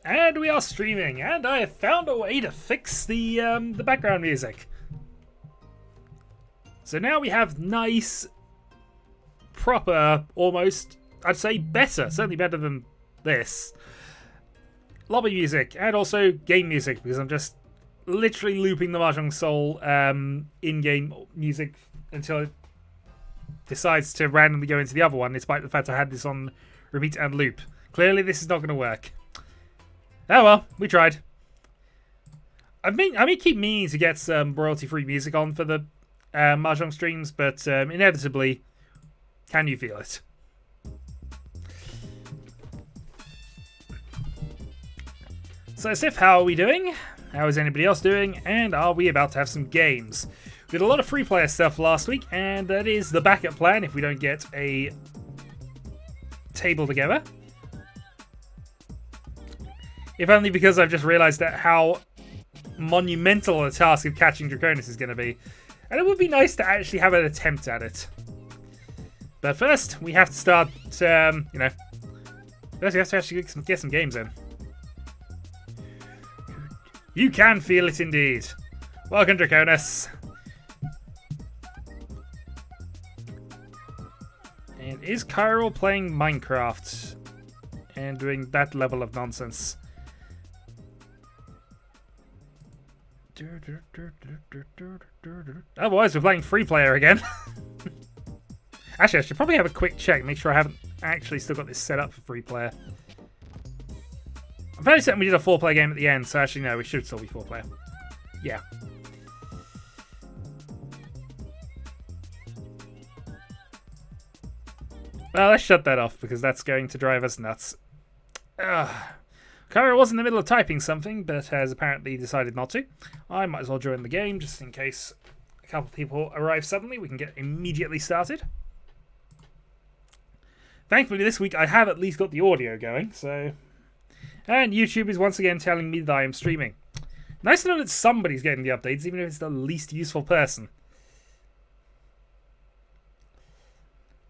And we are streaming, and I have found a way to fix the background music. So now we have nice, proper, almost, I'd say better, certainly better than this, lobby music, and also game music, because I'm just literally looping the Mahjong Soul in-game music until it decides to randomly go into the other one, despite the fact I had this on repeat and loop. Clearly this is not going to work. Oh well, we tried. I may keep meaning to get some royalty-free music on for the Mahjong streams, but inevitably, can you feel it? So Sif, how are we doing? How is anybody else doing? And are we about to have some games? We did a lot of free player stuff last week, and that is the backup plan if we don't get a table together. If only because I've just realised that how monumental a task of catching Draconis is going to be. And it would be nice to actually have an attempt at it. But first, we have to start, first we have to actually get some games in. You can feel it indeed. Welcome, Draconis. And is Kyril playing Minecraft and doing that level of nonsense? Otherwise, we're playing free player again. Actually, I should probably have a quick check, make sure I haven't actually still got this set up for free player. I'm fairly certain we did a 4-player game at the end, so actually no, we should still be 4-player. Yeah. Well, let's shut that off because that's going to drive us nuts. Kara was in the middle of typing something, but has apparently decided not to. I might as well join the game, just in case a couple of people arrive suddenly. We can get immediately started. Thankfully, this week I have at least got the audio going, so... And YouTube is once again telling me that I am streaming. Nice to know that somebody's getting the updates, even if it's the least useful person.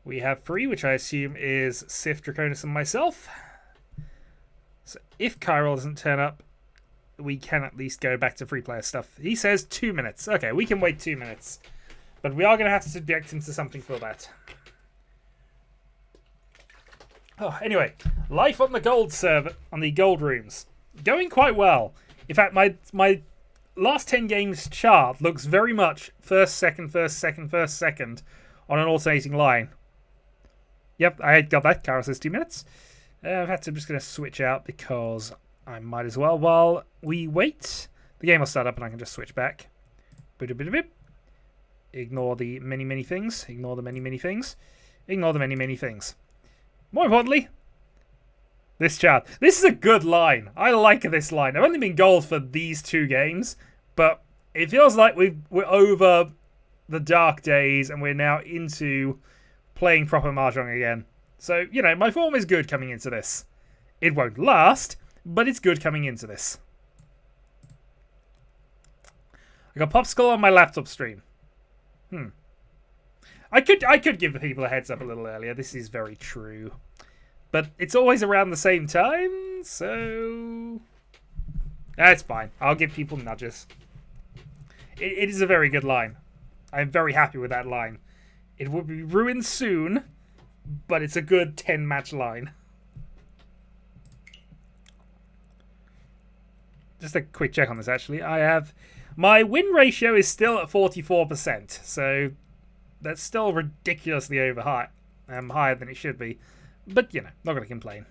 We have free, which I assume is Sif, Draconis, and myself. So if Kyril doesn't turn up, we can at least go back to free player stuff. He says 2 minutes. Okay, we can wait 2 minutes. But we are going to have to subject him to something for that. Oh, anyway, life on the gold server, on the gold rooms. Going quite well. In fact, my last 10 games chart looks very much first, second, first, second, first, second on an alternating line. Yep, I got that. Kara says 2 minutes. In fact, I'm just going to switch out because I might as well. While we wait, the game will start up and I can just switch back. Ignore the many, many things. Ignore the many, many things. Ignore the many, many things. More importantly, this chart. This is a good line. I like this line. I've only been gold for these 2 games, but it feels like we're over the dark days and we're now into playing proper Mahjong again. So, my form is good coming into this. It won't last, but it's good coming into this. I got Popsicle on my laptop stream. I could give the people a heads up a little earlier. This is very true. But it's always around the same time, so... That's fine. I'll give people nudges. It is a very good line. I'm very happy with that line. It will be ruined soon, but it's a good 10-match line. Just a quick check on this, actually. My win ratio is still at 44%, so that's still ridiculously higher than it should be. But, not going to complain.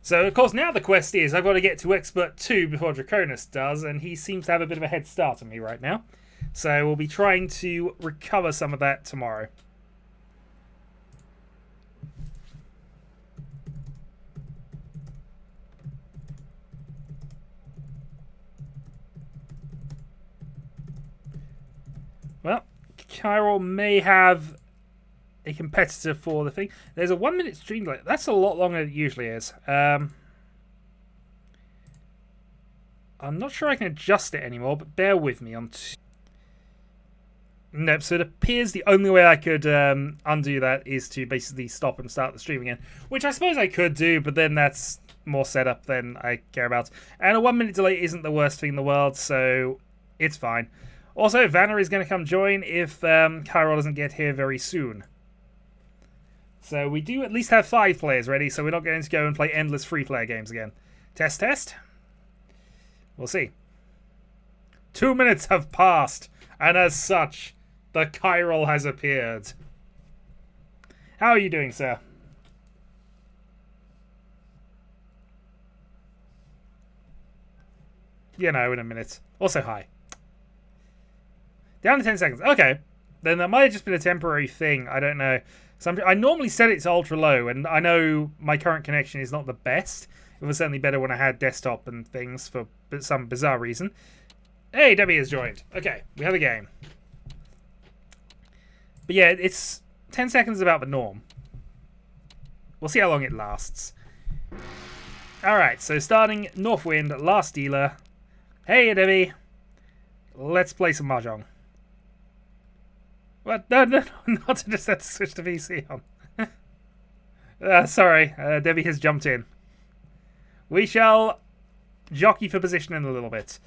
So, of course, now the quest is I've got to get to Expert 2 before Draconis does, and he seems to have a bit of a head start on me right now. So we'll be trying to recover some of that tomorrow. Well, Kyril may have a competitor for the thing. There's a 1 minute stream delay. That's a lot longer than it usually is. I'm not sure I can adjust it anymore, but bear with me on... Nope, so it appears the only way I could undo that is to basically stop and start the stream again. Which I suppose I could do, but then that's more setup than I care about. And a 1 minute delay isn't the worst thing in the world, so it's fine. Also, Vanna is going to come join if Kyrol doesn't get here very soon. So we do at least have 5 players ready, so we're not going to go and play endless free-player games again. Test, test. We'll see. 2 minutes have passed, and as such, the Kyrol has appeared. How are you doing, sir? You know, in a minute. Also, hi. Down to 10 seconds. Okay. Then that might have just been a temporary thing. I don't know. I normally set it to ultra low, and I know my current connection is not the best. It was certainly better when I had desktop and things for some bizarre reason. Hey, Debbie has joined. Okay, we have a game. But yeah, it's 10 seconds is about the norm. We'll see how long it lasts. Alright, so starting Northwind, last dealer. Hey, Debbie. Let's play some Mahjong. What? No, not to just have to switch to VC on. Sorry, Debbie has jumped in. We shall jockey for position in a little bit.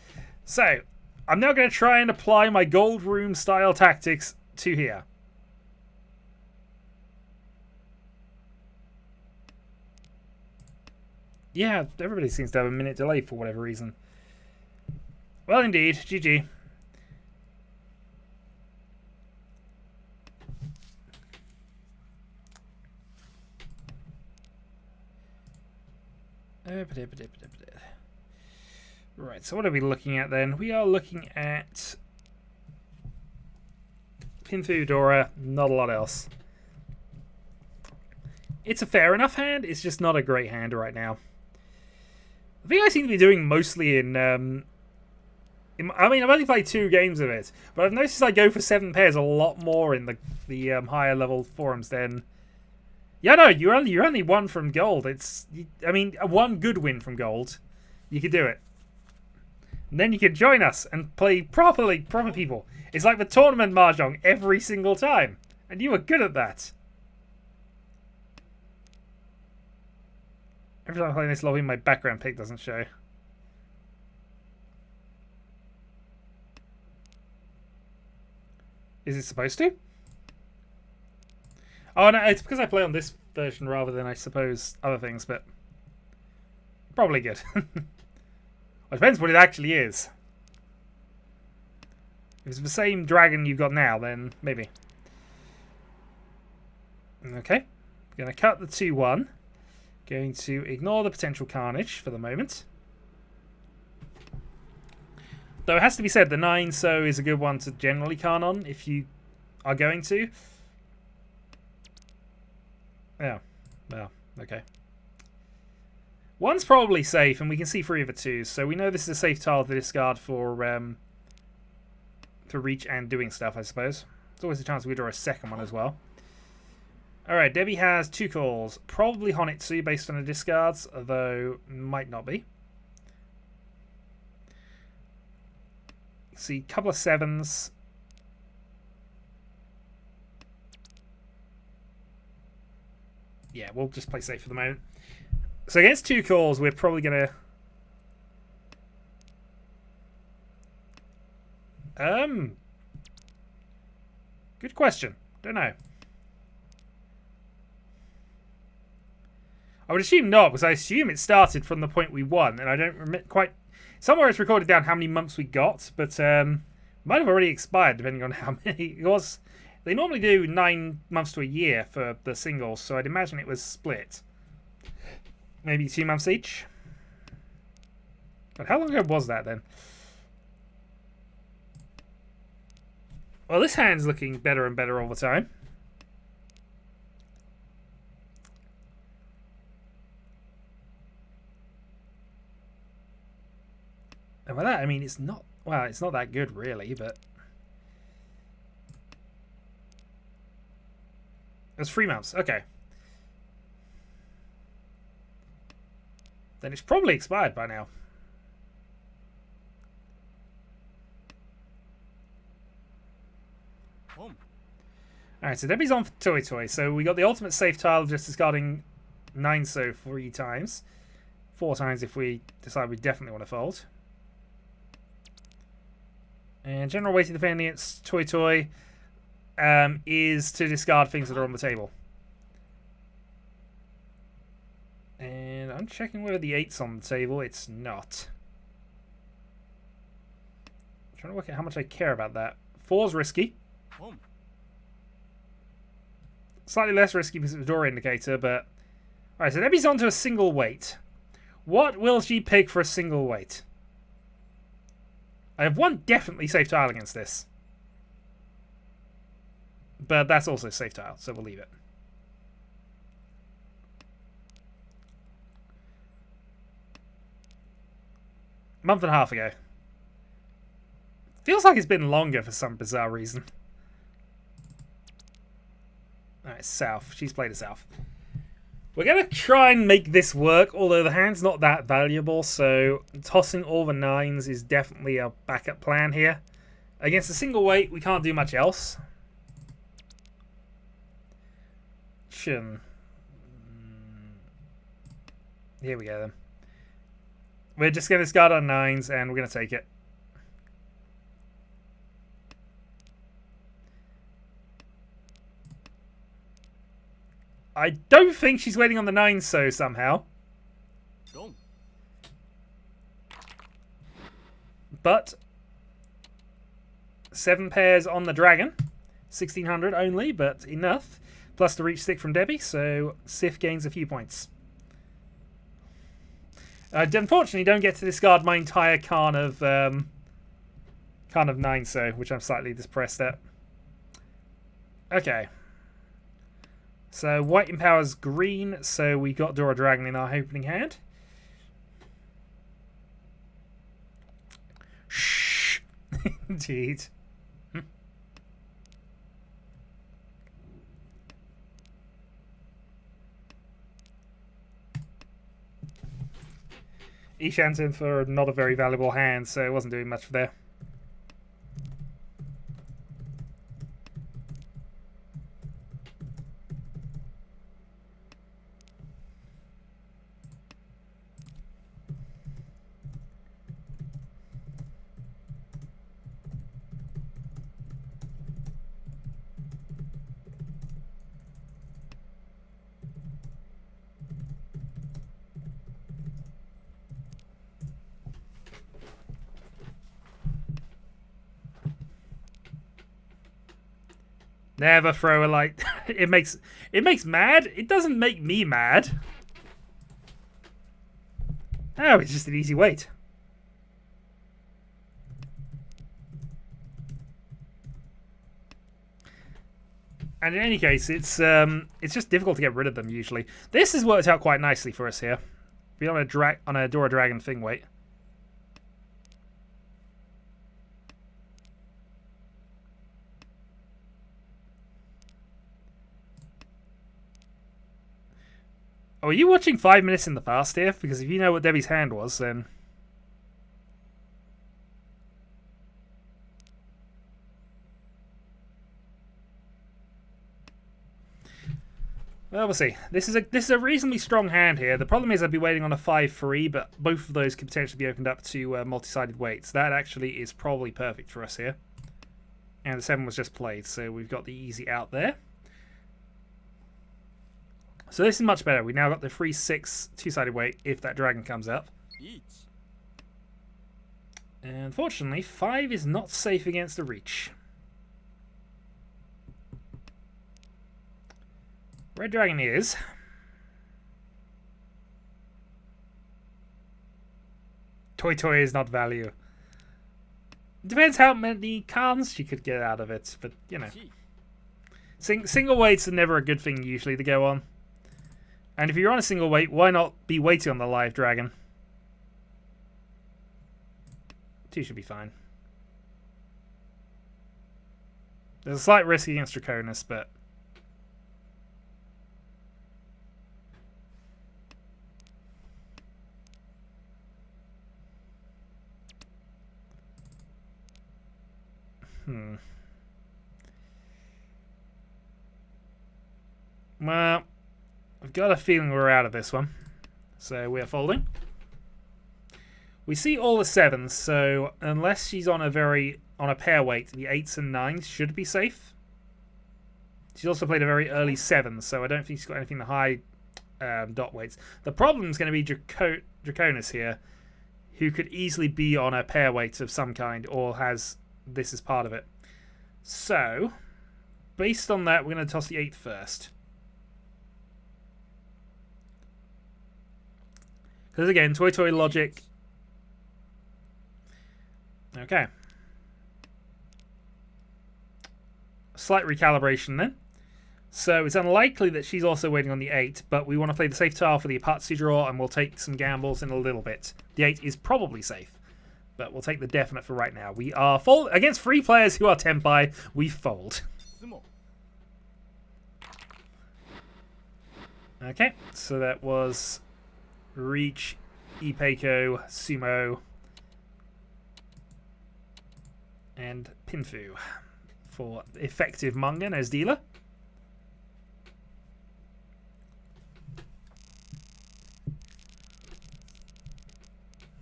So, I'm now going to try and apply my Gold Room style tactics to here. Yeah, everybody seems to have a minute delay for whatever reason. Well, indeed. GG. Right, so what are we looking at then? We are looking at Pinfu, Dora, not a lot else. It's a fair enough hand, it's just not a great hand right now. I think I seem to be doing mostly in I mean, I've only played 2 games of it, but I've noticed I go for 7 pairs a lot more in the higher level forums than... Yeah, no, you're only 1 from gold. I mean, 1 good win from gold. You could do it. And then you could join us and play proper people. It's like the tournament Mahjong every single time. And you were good at that. Every time I play this lobby, my background pic doesn't show. Is it supposed to? Oh, no, it's because I play on this version rather than, I suppose, other things, but... Probably good. Well, it depends what it actually is. If it's the same dragon you've got now, then maybe. Okay. Going to cut the 2-1. Going to ignore the potential carnage for the moment. Though it has to be said, the 9-so is a good one to generally carn on if you are going to. Yeah. Well, okay. 1's probably safe, and we can see 3 of the 2s, so we know this is a safe tile to discard for reach and doing stuff, I suppose. There's always a chance we draw a second one as well. Alright, Debbie has 2 calls. Probably Honitsu based on her discards, although might not be. See, a couple of 7s. Yeah, we'll just play safe for the moment. So against 2 calls, we're probably going to... Good question. Don't know. I would assume not, because I assume it started from the point we won, and I don't quite... Somewhere it's recorded down how many months we got, but might have already expired, depending on how many it was. They normally do 9 months to a year for the singles, so I'd imagine it was split. Maybe 2 months each. But how long ago was that then? Well, this hand's looking better and better all the time. And by that, I mean, it's not... Well, it's not that good, really, but... It was 3 months. Okay. Then it's probably expired by now. Alright, so Debbie's on for Toy. So we got the ultimate safe tile of just discarding 9-so 3 times. 4 times if we decide we definitely want to fold. And general way to defend against Toy Toy is to discard things that are on the table. And I'm checking whether the 8's on the table. It's not. I'm trying to work out how much I care about that. 4's risky. Slightly less risky because it's a door indicator, but... Alright, so Debbie's onto a single weight. What will she pick for a single weight? I have one definitely safe tile against this. But that's also a safe tile, so we'll leave it. Month and a half ago. Feels like it's been longer for some bizarre reason. Alright, south. She's played a south. We're going to try and make this work, although the hand's not that valuable, so tossing all the 9s is definitely a backup plan here. Against a single weight, we can't do much else. Here we go then. We're just going to discard our 9s and we're going to take it. I don't think she's waiting on the 9s so somehow. But 7 pairs on the dragon. 1600 only, but enough. Plus the reach stick from Debbie, so Sif gains a few points. I unfortunately don't get to discard my entire Khan of 9 so, which I'm slightly depressed at. Okay. So white empowers green, so we got Draw a Dragon in our opening hand. Shh. Indeed. Ishan's in for not a very valuable hand, so it wasn't doing much there. Never throw a light. It makes mad. It doesn't make me mad. Oh, it's just an easy weight. And in any case, it's just difficult to get rid of them usually. This has worked out quite nicely for us here. Be on a Dora Dragon thing weight. Oh, are you watching 5 minutes in the past here? Because if you know what Debbie's hand was, then... Well, we'll see. This is a reasonably strong hand here. The problem is I'd be waiting on a 5-3, but both of those could potentially be opened up to multi-sided weights. That actually is probably perfect for us here. And the 7 was just played, so we've got the easy out there. So this is much better. We now got the 3-6 two-sided weight if that dragon comes up. And unfortunately, 5 is not safe against the reach. Red dragon is. Toy Toy is not value. Depends how many cards she could get out of it, but you know. Single weights are never a good thing usually to go on. And if you're on a single weight, why not be waiting on the live dragon? 2 should be fine. There's a slight risk against Draconis, but... Well... I've got a feeling we're out of this one. So we're folding. We see all the 7s, so unless she's on a pair weight, the 8s and 9s should be safe. She's also played a very early 7, so I don't think she's got anything to high dot weights. The problem is going to be Draconis here, who could easily be on a pair weight of some kind, or has this as part of it. So, based on that, we're going to toss the 8 first. Because again, Toy Toy logic. Okay. Slight recalibration then. So it's unlikely that she's also waiting on the 8, but we want to play the safe tile for the Apatsu draw, and we'll take some gambles in a little bit. The 8 is probably safe, but we'll take the definite for right now. We are fold against 3 players who are Tenpai. We fold. Okay, so that was Riichi, Ipeiko, Sumo, and Pinfu for effective Mungan as dealer.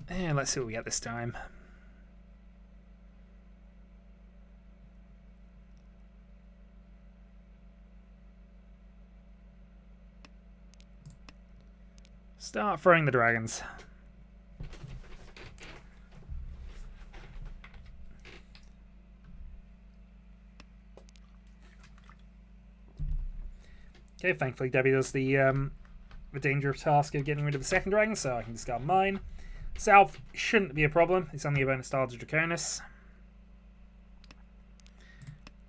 And let's see what we get this time. Start throwing the dragons. Okay, thankfully Debbie does the dangerous task of getting rid of the second dragon, so I can discard mine. South shouldn't be a problem. It's only a bonus tile to Draconis.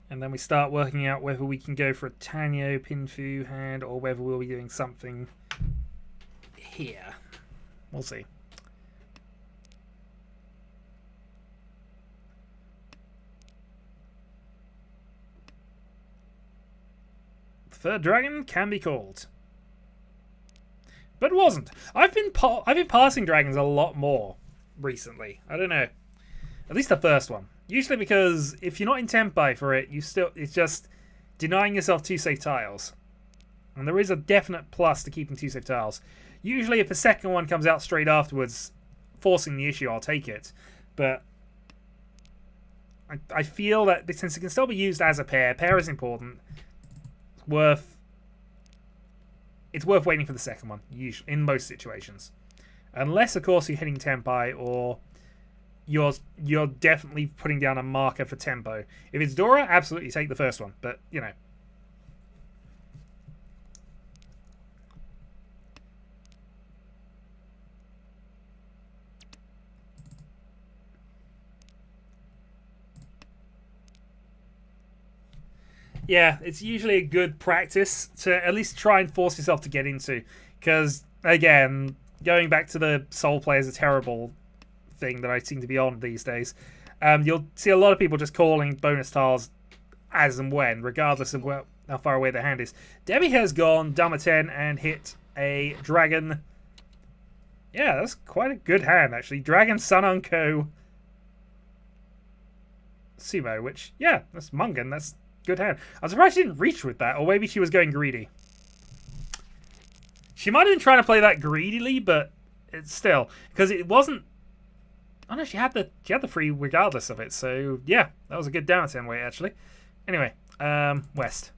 And then we start working out whether we can go for a Tenhou, Pinfu hand, or whether we'll be doing something here. We'll see. The third dragon can be called. But it wasn't. I've been passing dragons a lot more recently. I don't know. At least the first one. Usually because if you're not in Tenpai for it, it's just denying yourself 2 safe tiles. And there is a definite plus to keeping 2 safe tiles. Usually if the second one comes out straight afterwards, forcing the issue, I'll take it. But I feel that since it can still be used as a pair is important. It's worth waiting for the second one, usually, in most situations. Unless, of course, you're hitting Tenpai, or you're definitely putting down a marker for tempo. If it's Dora, absolutely take the first one. But, you know. Yeah, it's usually a good practice to at least try and force yourself to get into. Because, again, going back to the soul play is a terrible thing that I seem to be on these days. You'll see a lot of people just calling bonus tiles as and when, regardless of how far away their hand is. Debbie has gone Dama 10 and hit a dragon. Yeah, that's quite a good hand, actually. Dragon, Sununko, Sumo, which, yeah, that's Mungan. That's good hand. I'm surprised she didn't reach with that, or maybe she was going greedy. She might have been trying to play that greedily, but it's still, because it wasn't. Oh no, she had the free regardless of it. So yeah, that was a good down 10 weight actually. Anyway, West.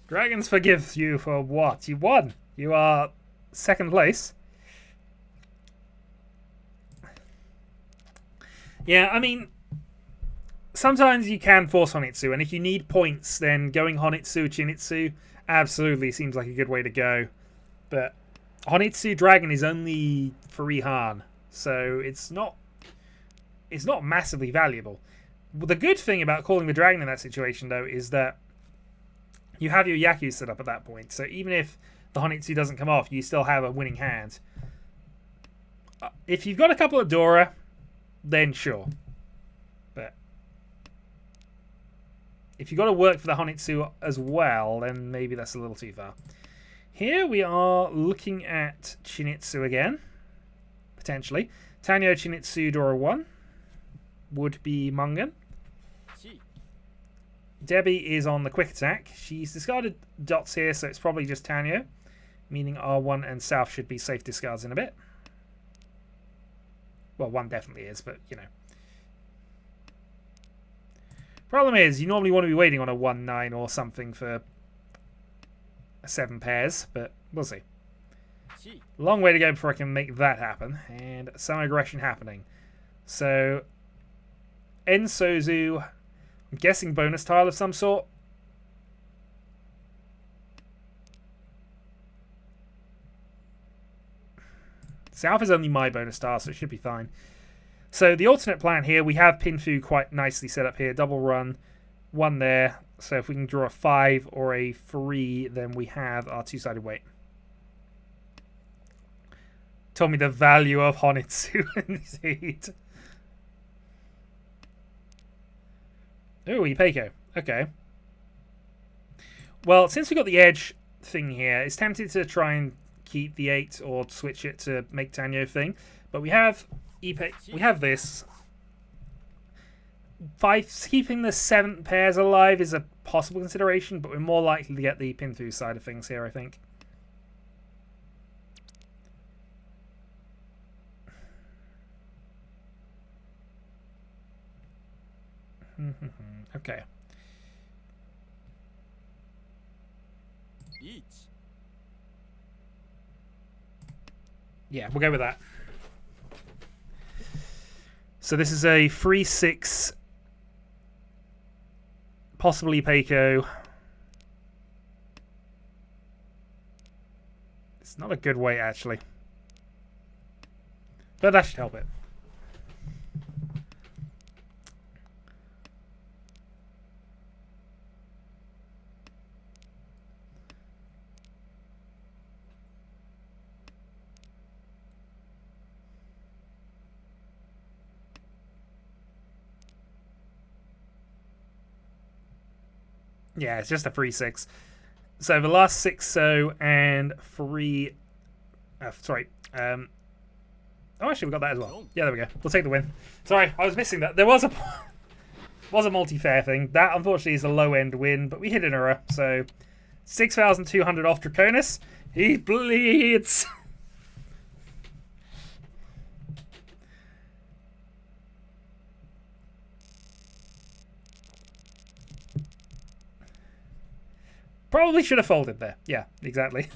Dragons forgive you for what? You won. You are second place. Yeah, I mean, sometimes you can force Honitsu, and if you need points, then going Honitsu, Chinitsu absolutely seems like a good way to go. But Honitsu Dragon is only 3 Han, so it's not massively valuable. The good thing about calling the dragon in that situation, though, is that you have your Yaku set up at that point. So even if the Honitsu doesn't come off, you still have a winning hand. If you've got a couple of Dora, then sure. But if you've got to work for the Honitsu as well, then maybe that's a little too far. Here we are looking at Chinitsu again. Potentially. Tenhou Chinitsu Dora 1 would be Mungan. Debbie is on the quick attack. She's discarded dots here, so it's probably just Tenhou, meaning R1 and South should be safe discards in a bit. Well, one definitely is, but you know. Problem is, you normally want to be waiting on a 1-9 or something for 7 pairs, but we'll see. Long way to go before I can make that happen, and some aggression happening. So, Ensozu, I'm guessing bonus tile of some sort. South is only my bonus tile, so it should be fine. So the alternate plan here, we have Pinfu quite nicely set up here. Double run, 1 there. So if we can draw a 5 or a 3, then we have our two-sided weight. Told me the value of Honitsu indeed. Oh, Ipeiko. Okay. Well, since we got the edge thing here, it's tempted to try and keep the 8 or switch it to make Tenhou thing. But we have we have this. Keeping the 7 pairs alive is a possible consideration, but we're more likely to get the Pinfu side of things here, I think. Okay. Yeah, we'll go with that. So this is a 3-6, possibly Peiko. It's not a good weight, actually. But that should help it. Yeah, it's just a 3-6. So the last 6 so and 3. Sorry. Oh, actually, we got that as well. Yeah, there we go. We'll take the win. Sorry, I was missing that. There was a multi-fair thing. That, unfortunately, is a low-end win, but we hit an error. So 6,200 off Draconis. He bleeds. Probably should have folded there. Yeah, exactly.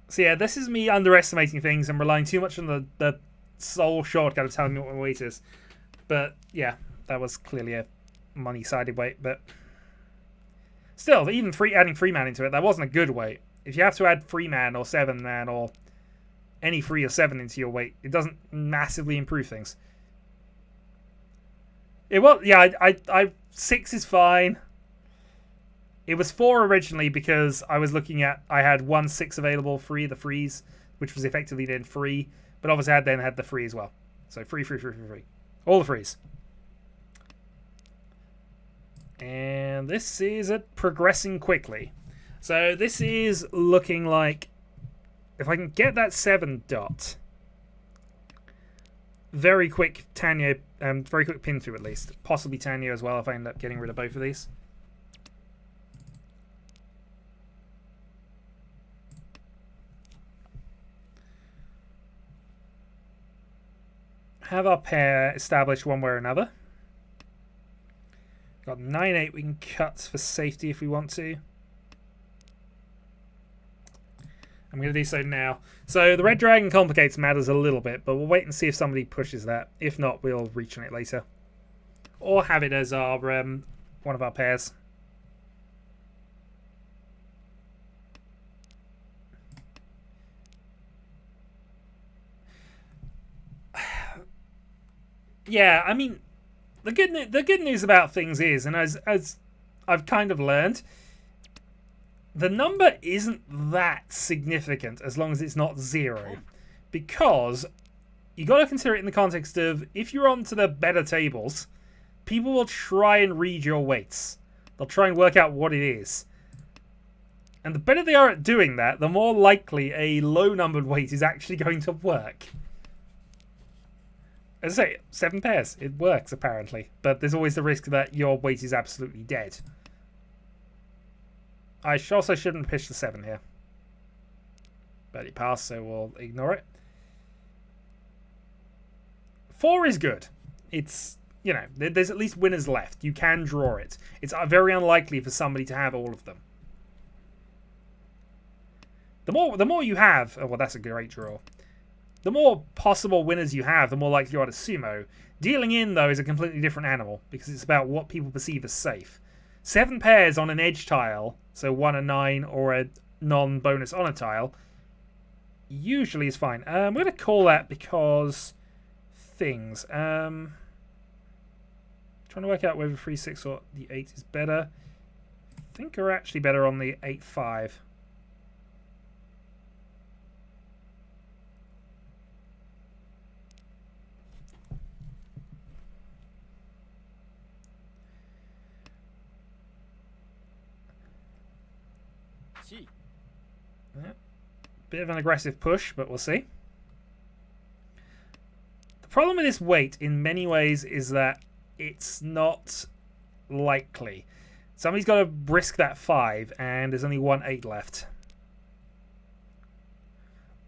So yeah, this is me underestimating things and relying too much on the sole shortcut of telling me what my weight is. But yeah, that was clearly a money-sided weight. But still, even adding 3-man into it, that wasn't a good weight. If you have to add 3-man or 7-man or any 3 or 7 into your weight, it doesn't massively improve things. It was, yeah, I 6 is fine. It was 4 originally because I was looking at, I had 1 6 available, 3 the freeze, which was effectively then 3, but obviously I then had the 3 as well. So 3. All the frees. And this is progressing quickly. So this is looking like, if I can get that 7 dot, very quick Tenhou, very quick pin through at least. Possibly Tenhou as well if I end up getting rid of both of these. Have our pair established one way or another. Got 9-8 we can cut for safety if we want to. I'm going to do so now. So the red dragon complicates matters a little bit, but we'll wait and see if somebody pushes that. If not, we'll reach on it later. Or have it as our one of our pairs. Yeah, I mean, the good news about things is, and as I've kind of learned, the number isn't that significant as long as it's not 0, because you got to consider it in the context of if you're onto the better tables, people will try and read your weights. They'll try and work out what it is, and the better they are at doing that, the more likely a low numbered weight is actually going to work. As I say, 7 pairs. It works, apparently. But there's always the risk that your weight is absolutely dead. I also shouldn't pitch the 7 here. But it passed, so we'll ignore it. 4 is good. It's, you know, there's at least winners left. You can draw it. It's very unlikely for somebody to have all of them. The more you have... Oh, well, that's a great draw. The more possible winners you have, the more likely you are to sumo. Dealing in, though, is a completely different animal, because it's about what people perceive as safe. 7 pairs on an edge tile, so 1 and 9 or a non-bonus on a tile, usually is fine. I'm going to call that because things. Trying to work out whether 3-6 or the 8 is better. I think we're actually better on the 8-5. Bit of an aggressive push, but we'll see. The problem with this weight, in many ways, is that it's not likely. Somebody's got to risk that 5, and there's only 1 8 left.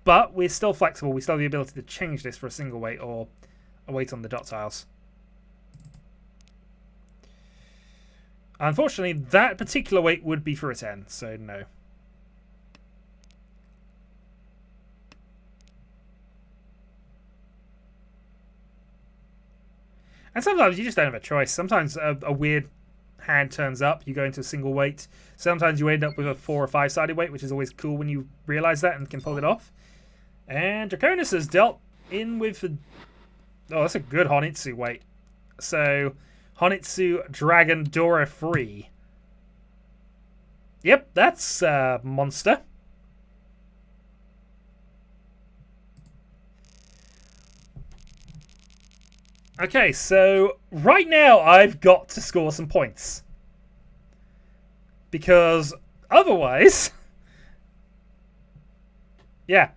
But we're still flexible. We still have the ability to change this for a single weight or a weight on the dot tiles. Unfortunately, that particular weight would be for a 10, so no. And sometimes you just don't have a choice. Sometimes a weird hand turns up, you go into a single weight. Sometimes you end up with a 4 or 5-sided weight, which is always cool when you realise that and can pull it off. And Draconis has dealt in with... Oh, that's a good Honitsu weight. So, Honitsu Dragon Dora free. Yep, that's a monster. Okay, so right now I've got to score some points. Because otherwise... Yeah.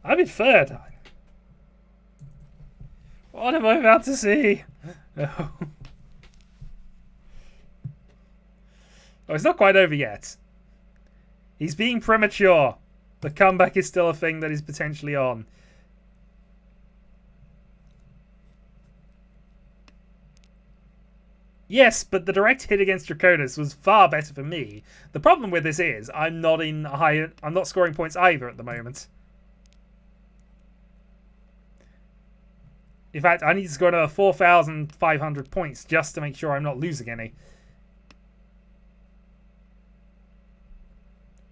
I'm in third. What am I about to see? Oh, it's not quite over yet. He's being premature. The comeback is still a thing that is potentially on. Yes, but the direct hit against Draconis was far better for me. The problem with this is I'm not scoring points either at the moment. In fact, I need to score another 4,500 points just to make sure I'm not losing any.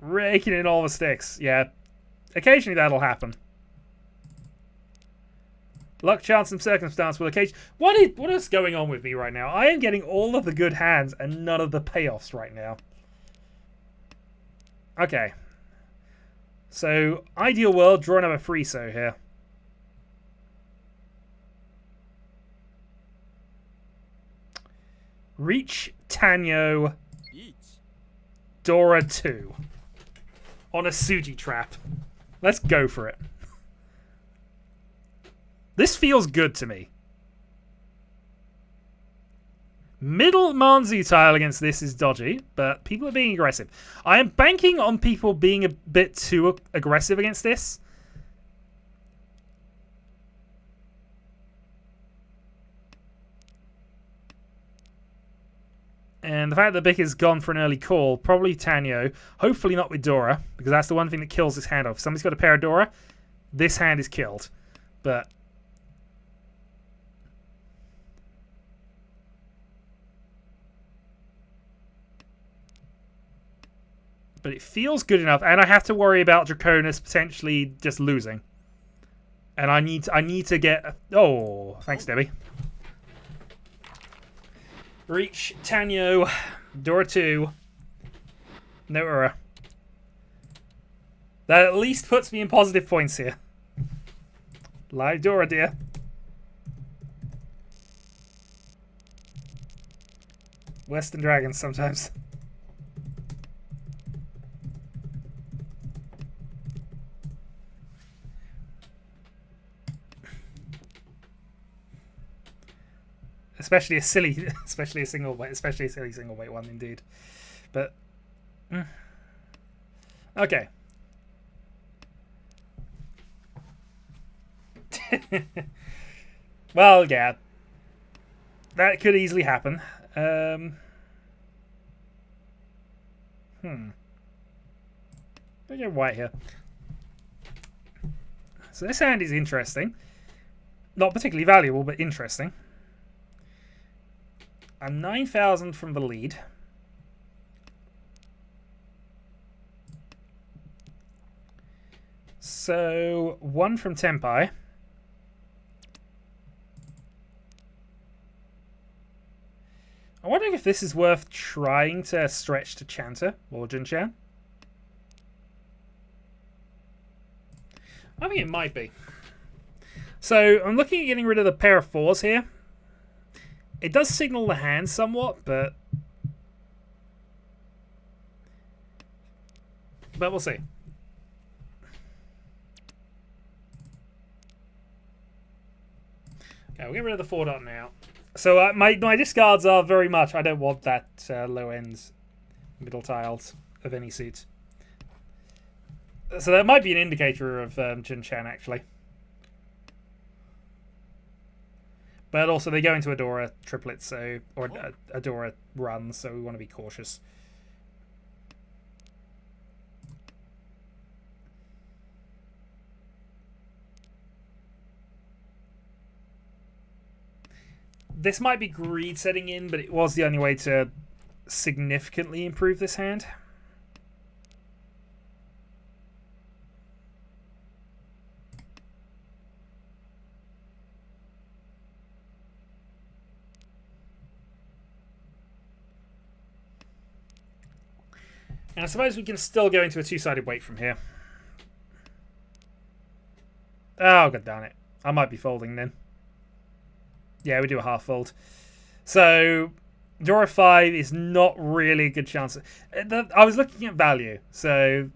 Raking in all the sticks. Yeah, occasionally that'll happen. Luck, chance, and circumstance will occasionally... What is going on with me right now? I am getting all of the good hands and none of the payoffs right now. Okay. So, ideal world, draw another free-so here. Riichi Tanyo Dora 2 on a Suji trap. Let's go for it. This feels good to me. Middle Manzu tile against this is dodgy, but people are being aggressive. I am banking on people being a bit too aggressive against this. And the fact that Bick has gone for an early call, probably Tanyo. Hopefully not with Dora, because that's the one thing that kills this hand off. If somebody's got a pair of Dora, this hand is killed. But it feels good enough, and I have to worry about Draconis potentially just losing. And I need to get... Oh, thanks, Debbie. Riichi Tanyo Dora 2. No error. That at least puts me in positive points here. Live Dora, dear. Western dragons sometimes. especially a silly, especially a silly single weight one indeed. But okay. Well, yeah, that could easily happen. I'll go white here. So this hand is interesting. Not particularly valuable, but interesting. I'm 9,000 from the lead. So 1 from Tenpai. I'm wondering if this is worth trying to stretch to Chanter or Junchan. I think it might be. So I'm looking at getting rid of the pair of 4s here. It does signal the hand somewhat, but we'll see. Okay, we'll get rid of the 4 dot now. So my discards are very much, I don't want that low ends middle tiles of any suit. So that might be an indicator of Junchan actually. But also they go into Adora triplets, so or Adora runs, so we want to be cautious. This might be greed setting in, but it was the only way to significantly improve this hand. And I suppose we can still go into a two-sided weight from here. Oh, god darn it. I might be folding then. Yeah, we do a half fold. So, Dora 5 is not really a good chance. I was looking at value. So,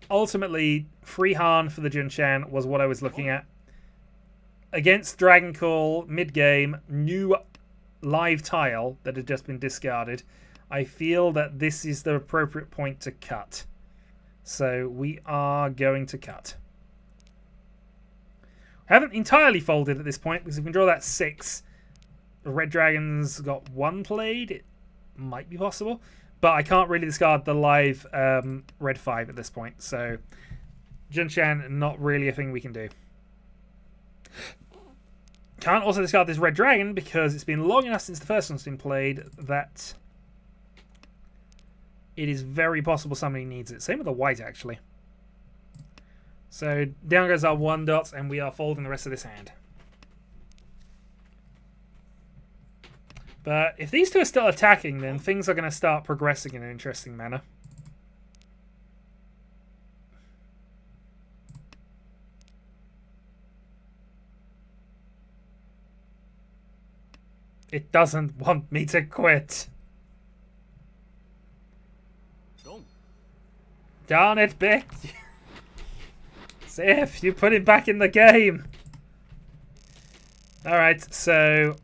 ultimately, free Han for the Junchan was what I was looking at. Against Dragon Call, mid-game, new live tile that had just been discarded. I feel that this is the appropriate point to cut. So, we are going to cut. I haven't entirely folded at this point because if we can draw that 6, the Red Dragon's got 1 played. It might be possible, but I can't really discard the live Red 5 at this point. So Junchan, not really a thing we can do. Can't also discard this Red Dragon because it's been long enough since the first one's been played that it is very possible somebody needs it. Same with the white, actually. So down goes our 1 dots, and we are folding the rest of this hand. But if these two are still attacking, then things are going to start progressing in an interesting manner. It doesn't want me to quit. Darn it, Bick. If you put it back in the game. Alright, so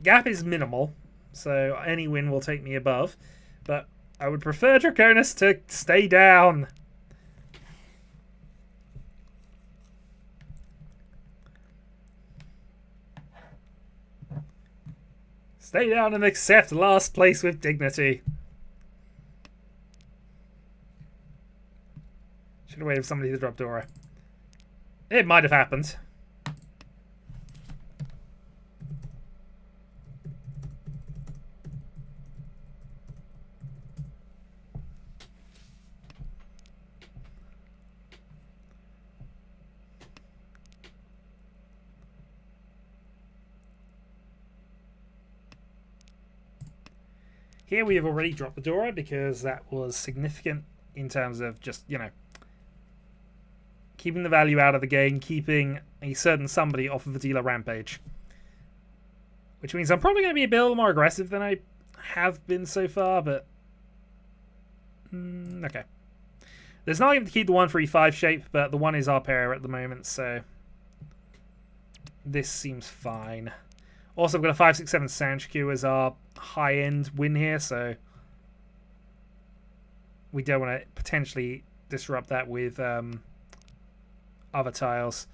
gap is minimal, so any win will take me above, but I would prefer Draconis to stay down. Stay down and accept last place with dignity. Should have waited for somebody to drop Dora. It might have happened. Here we have already dropped the Dora because that was significant in terms of just, you know, keeping the value out of the game, keeping a certain somebody off of the dealer rampage. Which means I'm probably going to be a bit more aggressive than I have been so far, but okay. There's not even to keep the 1-3-5 shape, but the 1 is our pair at the moment, so this seems fine. Also, I've got a 5/6/7 Sanshikyu as our high-end win here, so we don't want to potentially disrupt that with other tiles.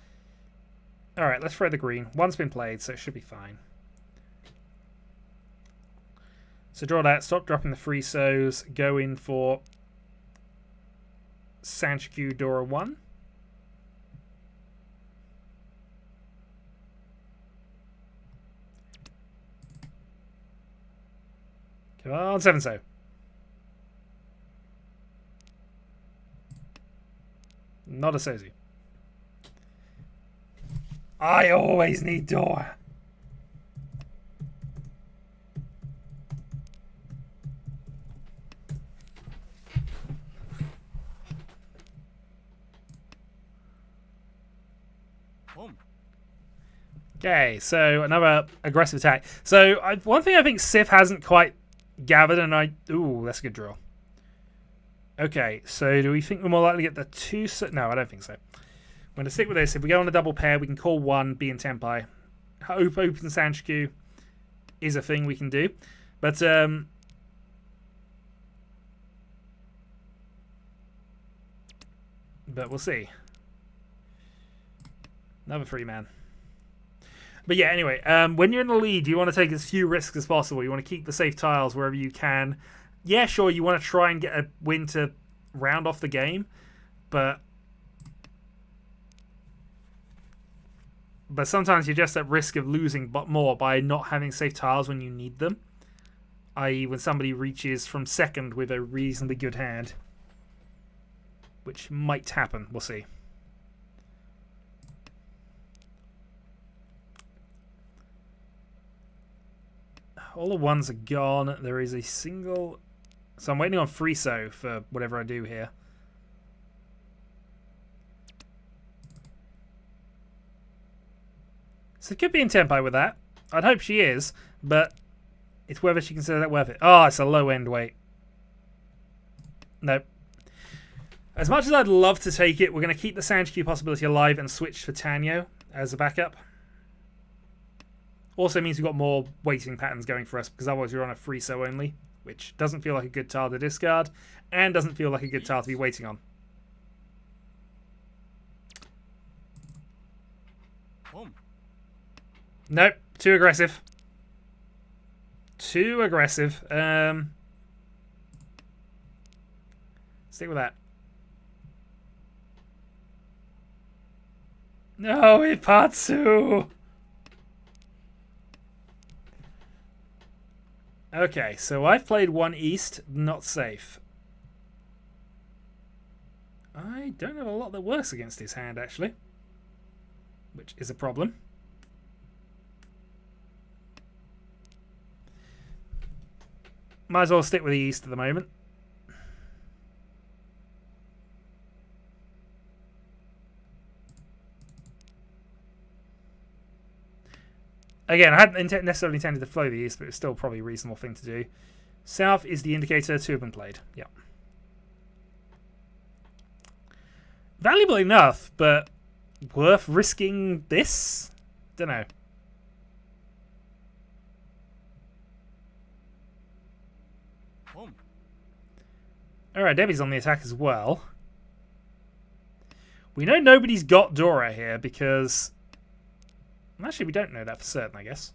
Alright, let's throw the green. One's been played, so it should be fine. So draw that, stop dropping the free sows, go in for Sanshikyu Dora 1. Come on, 7-so. Not a Sozu. I always need Dora. Okay, so another aggressive attack. So one thing I think Sif hasn't quite gathered, and ooh, that's a good draw. Okay, so do we think we're more likely to get the 2? No, I don't think so. I'm going to stick with this. If we go on a double pair, we can call 1, be in Tenpai. Open Sanshikyu is a thing we can do. But we'll see. Another 3-man. But yeah, anyway, when you're in the lead, you want to take as few risks as possible. You want to keep the safe tiles wherever you can. Yeah, sure, you want to try and get a win to round off the game, but sometimes you're just at risk of losing more by not having safe tiles when you need them, i.e. when somebody reaches from second with a reasonably good hand, which might happen. We'll see. All the ones are gone. There is a single... So I'm waiting on Friso for whatever I do here. So it could be in Tenpai with that. I'd hope she is, but it's whether she considers that worth it. Oh, it's a low end weight. Nope. As much as I'd love to take it, we're going to keep the Sanshikyu possibility alive and switch for Tenhou as a backup. Also means we've got more weighting patterns going for us, because otherwise we're on a Friso only, which doesn't feel like a good tile to discard, and doesn't feel like a good tile to be waiting on. Nope, too aggressive. Too aggressive. Stick with that. No, Ipatsu! Okay, so I've played 1 east, not safe. I don't have a lot that works against his hand, actually, which is a problem. Might as well stick with the east at the moment. Again, I hadn't necessarily intended to flow the east, but it's still probably a reasonable thing to do. South is the indicator to have been played. Yeah. Valuable enough, but worth risking this? Don't know. Alright, Debbie's on the attack as well. We know nobody's got Dora here because... Actually, we don't know that for certain, I guess.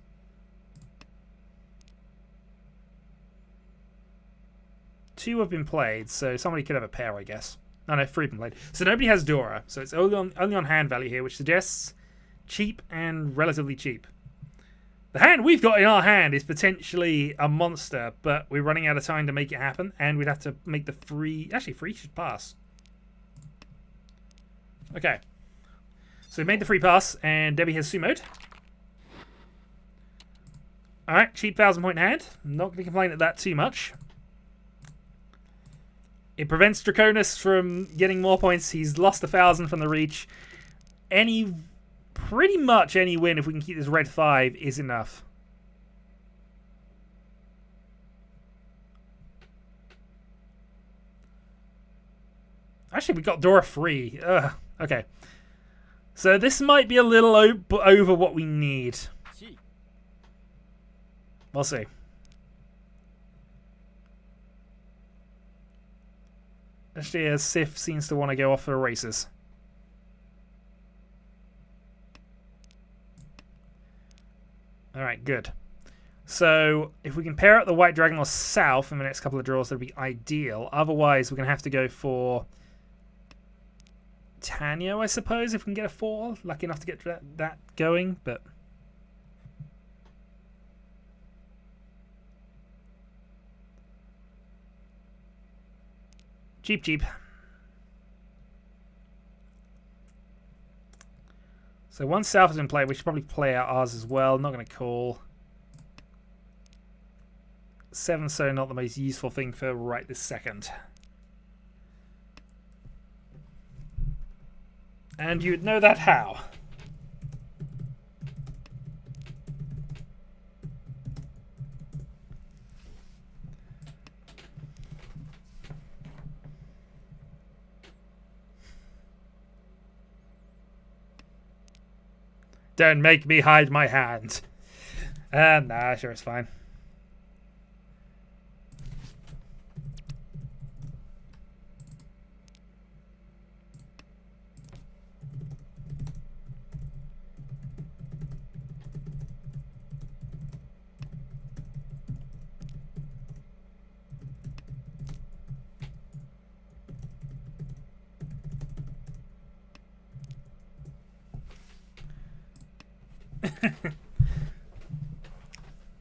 Two have been played, so somebody could have a pair, I guess. No, no, 3 have been played. So nobody has Dora, so it's only on hand value here, which suggests cheap and relatively cheap. The hand we've got in our hand is potentially a monster, but we're running out of time to make it happen, and we'd have to make the free... Actually, free should pass. Okay. So we made the free pass, and Debbie has sumoed. Alright, cheap 1,000-point hand. Not going to complain at that too much. It prevents Draconis from getting more points. He's lost 1,000 from the reach. Pretty much any win, if we can keep this red 5, is enough. Actually, we got Dora free. Ugh. Okay. So this might be a little over what we need. We'll see. Especially as Sif seems to want to go off for races. Alright, good. So, if we can pair up the White Dragon or South in the next couple of draws, that'd be ideal. Otherwise, we're going to have to go for Tenhou, I suppose, if we can get a 4. Lucky enough to get that going, but... Cheap, cheap. So once South has been played, we should probably play out ours as well. Not going to call. 7, so not the most useful thing for right this second. And you'd know that how? Don't make me hide my hand. Nah, sure, it's fine.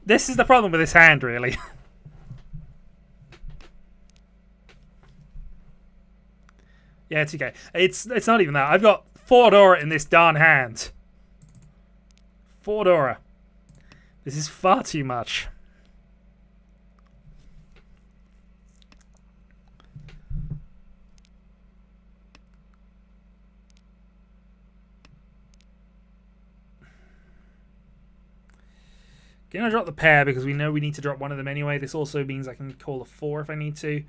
This is the problem with this hand, really. Yeah, it's okay. It's not even that. I've got 4 Dora in this darn hand. 4 Dora. This is far too much. Gonna drop the pair because we know we need to drop one of them anyway. This also means I can call a 4 if I need to.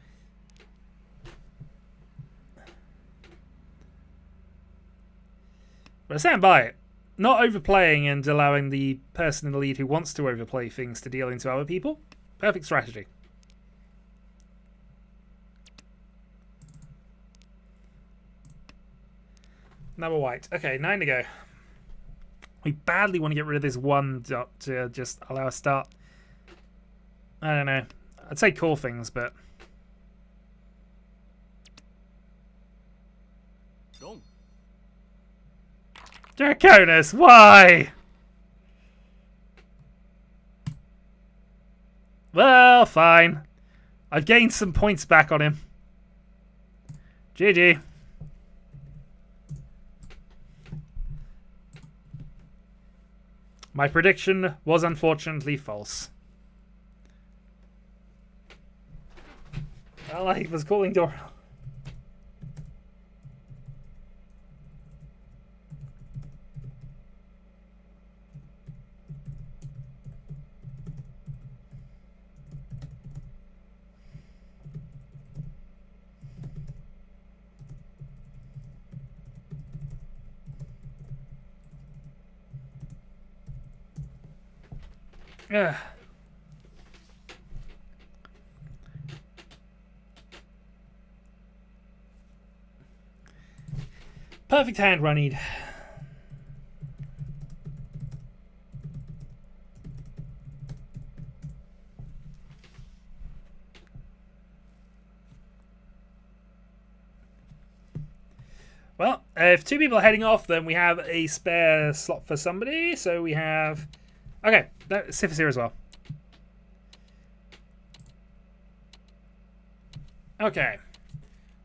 But I stand by it. Not overplaying and allowing the person in the lead who wants to overplay things to deal into other people. Perfect strategy. Number white. Okay, 9 to go. We badly want to get rid of this 1 dot to just allow us start. I don't know. I'd say call things, but... Draconis, why? Well, fine. I've gained some points back on him. GG. My prediction was unfortunately false. Well, I was calling Dora. Yeah. Perfect hand run need. Well, if 2 people are heading off, then we have a spare slot for somebody. So we have... Okay, Sif is here as well. Okay,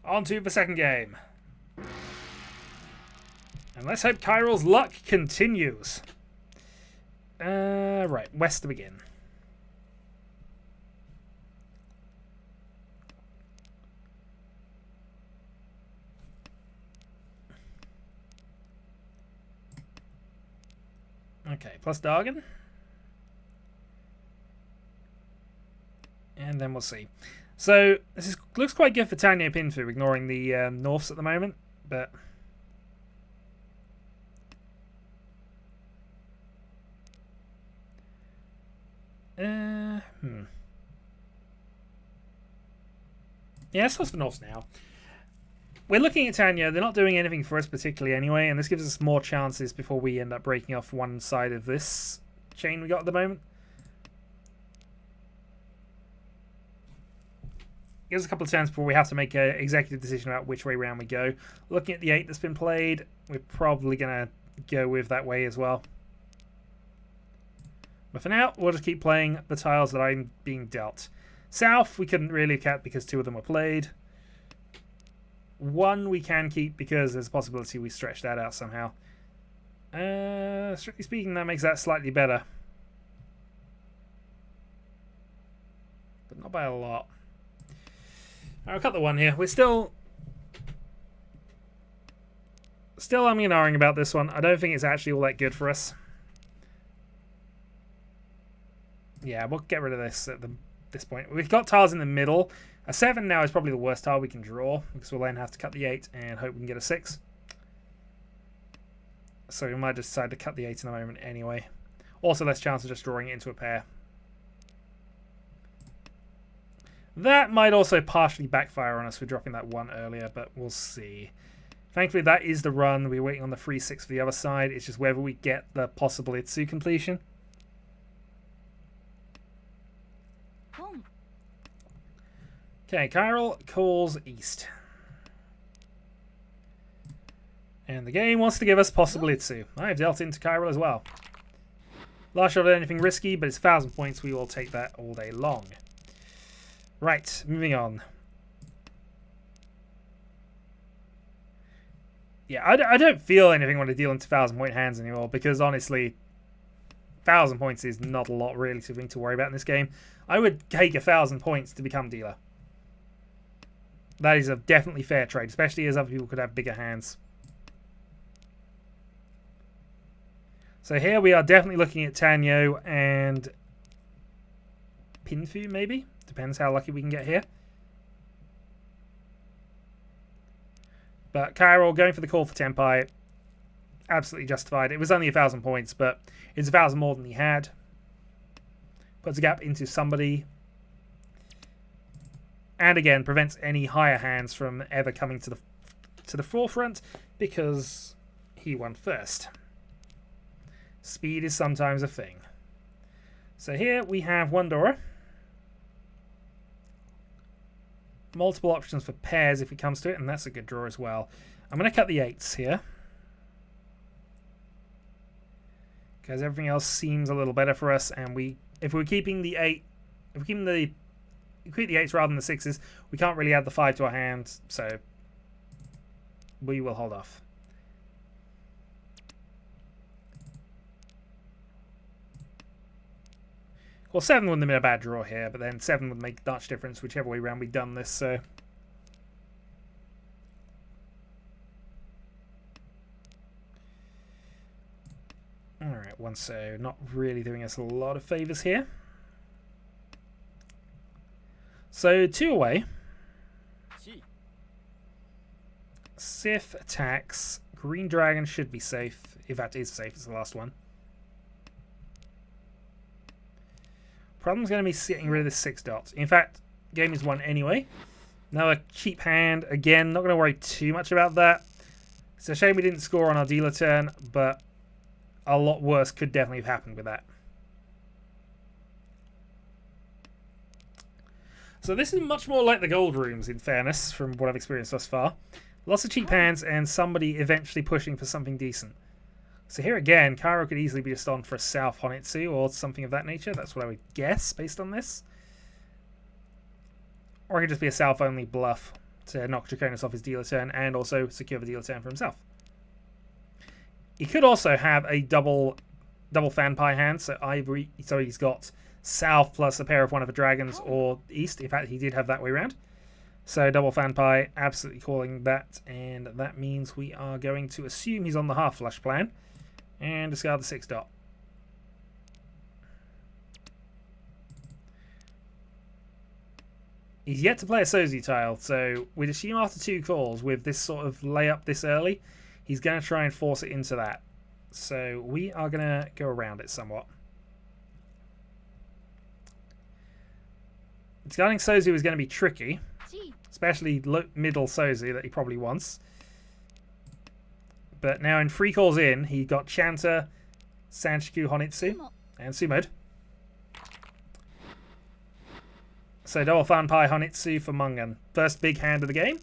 on to the second game. And let's hope Kyrill's luck continues. Right, west to begin. Okay, plus Dargan. And then we'll see. So, looks quite good for Tenhou Pinfu, ignoring the Norths at the moment, but... Yeah, let's toss for Norse now. We're looking at Tenhou. They're not doing anything for us particularly anyway, and this gives us more chances before we end up breaking off one side of this chain we got at the moment. Gives us a couple of turns before we have to make an executive decision about which way round we go. Looking at the 8 that's been played, we're probably going to go with that way as well. But for now, we'll just keep playing the tiles that I'm being dealt. South, we couldn't really look at because 2 of them were played. 1 we can keep because there's a possibility we stretch that out somehow. Strictly speaking, that makes that slightly better. But not by a lot. I'll cut the 1 here. We're still umming and ahhing about this one. I don't think it's actually all that good for us. Yeah, we'll get rid of this at this point. We've got tiles in the middle. A 7 now is probably the worst tile we can draw, because we'll then have to cut the 8 and hope we can get a 6. So we might just decide to cut the 8 in the moment anyway. Also less chance of just drawing it into a pair. That might also partially backfire on us for dropping that 1 earlier, but we'll see. Thankfully, that is the run. We're waiting on the free 6 for the other side. It's just whether we get the possible Itsu completion. Okay, Chiral calls east. And the game wants to give us possible Itsu. I've dealt into Chiral as well. Last shot at anything risky, but it's 1,000 points. We will take that all day long. Right, moving on. Yeah, I don't feel anything when I deal into 1,000 point hands anymore, because honestly, 1,000 points is not a lot really to worry about in this game. I would take 1,000 points to become dealer. That is a definitely fair trade, especially as other people could have bigger hands. So here we are definitely looking at Tenhou and Pinfu, maybe? Depends how lucky we can get here. But Chiral going for the call for Tenpai, absolutely justified. It was only 1,000 points, but it's 1,000 more than he had. Puts a gap into somebody. And again, prevents any higher hands from ever coming to the forefront because he won first. Speed is sometimes a thing. So here we have 1 Dora. Multiple options for pairs if it comes to it, and that's a good draw as well. I'm going to cut the 8s here, because everything else seems a little better for us, and if we're keeping the 8, if we keep the 8s rather than the 6s, we can't really add the 5 to our hand, so we will hold off. Well, 7 wouldn't have been a bad draw here, but then 7 would make much difference whichever way round we'd done this, so. Alright, 1 so not really doing us a lot of favours here. So 2 away. Sif attacks. Green Dragon should be safe, if that is safe, it's the last one. Problem's going to be getting rid of this 6 dot. In fact, game is won anyway. Another cheap hand. Again, not going to worry too much about that. It's a shame we didn't score on our dealer turn, but a lot worse could definitely have happened with that. So this is much more like the gold rooms, in fairness, from what I've experienced thus far. Lots of cheap hands and somebody eventually pushing for something decent. So here again, Chiral could easily be just on for a South Honitsu or something of that nature. That's what I would guess based on this. Or it could just be a South-only bluff to knock Draconis off his dealer turn and also secure the dealer turn for himself. He could also have a double Fanpai hand, so he's got South plus a pair of one of the dragons or East. In fact, he did have that way around. So double Fanpai, absolutely calling that, and that means we are going to assume he's on the half flush plan. And discard the 6 dot. He's yet to play a Sozi tile, so we'd assume after 2 calls with this sort of layup this early, he's going to try and force it into that. So we are going to go around it somewhat. Discarding Sozi was going to be tricky, especially middle Sozu that he probably wants. But now in 3 calls in, he got Chanta, Sanchiku, Honitsu, and Sumoed. So double Fanpai Honitsu for Mungan. First big hand of the game.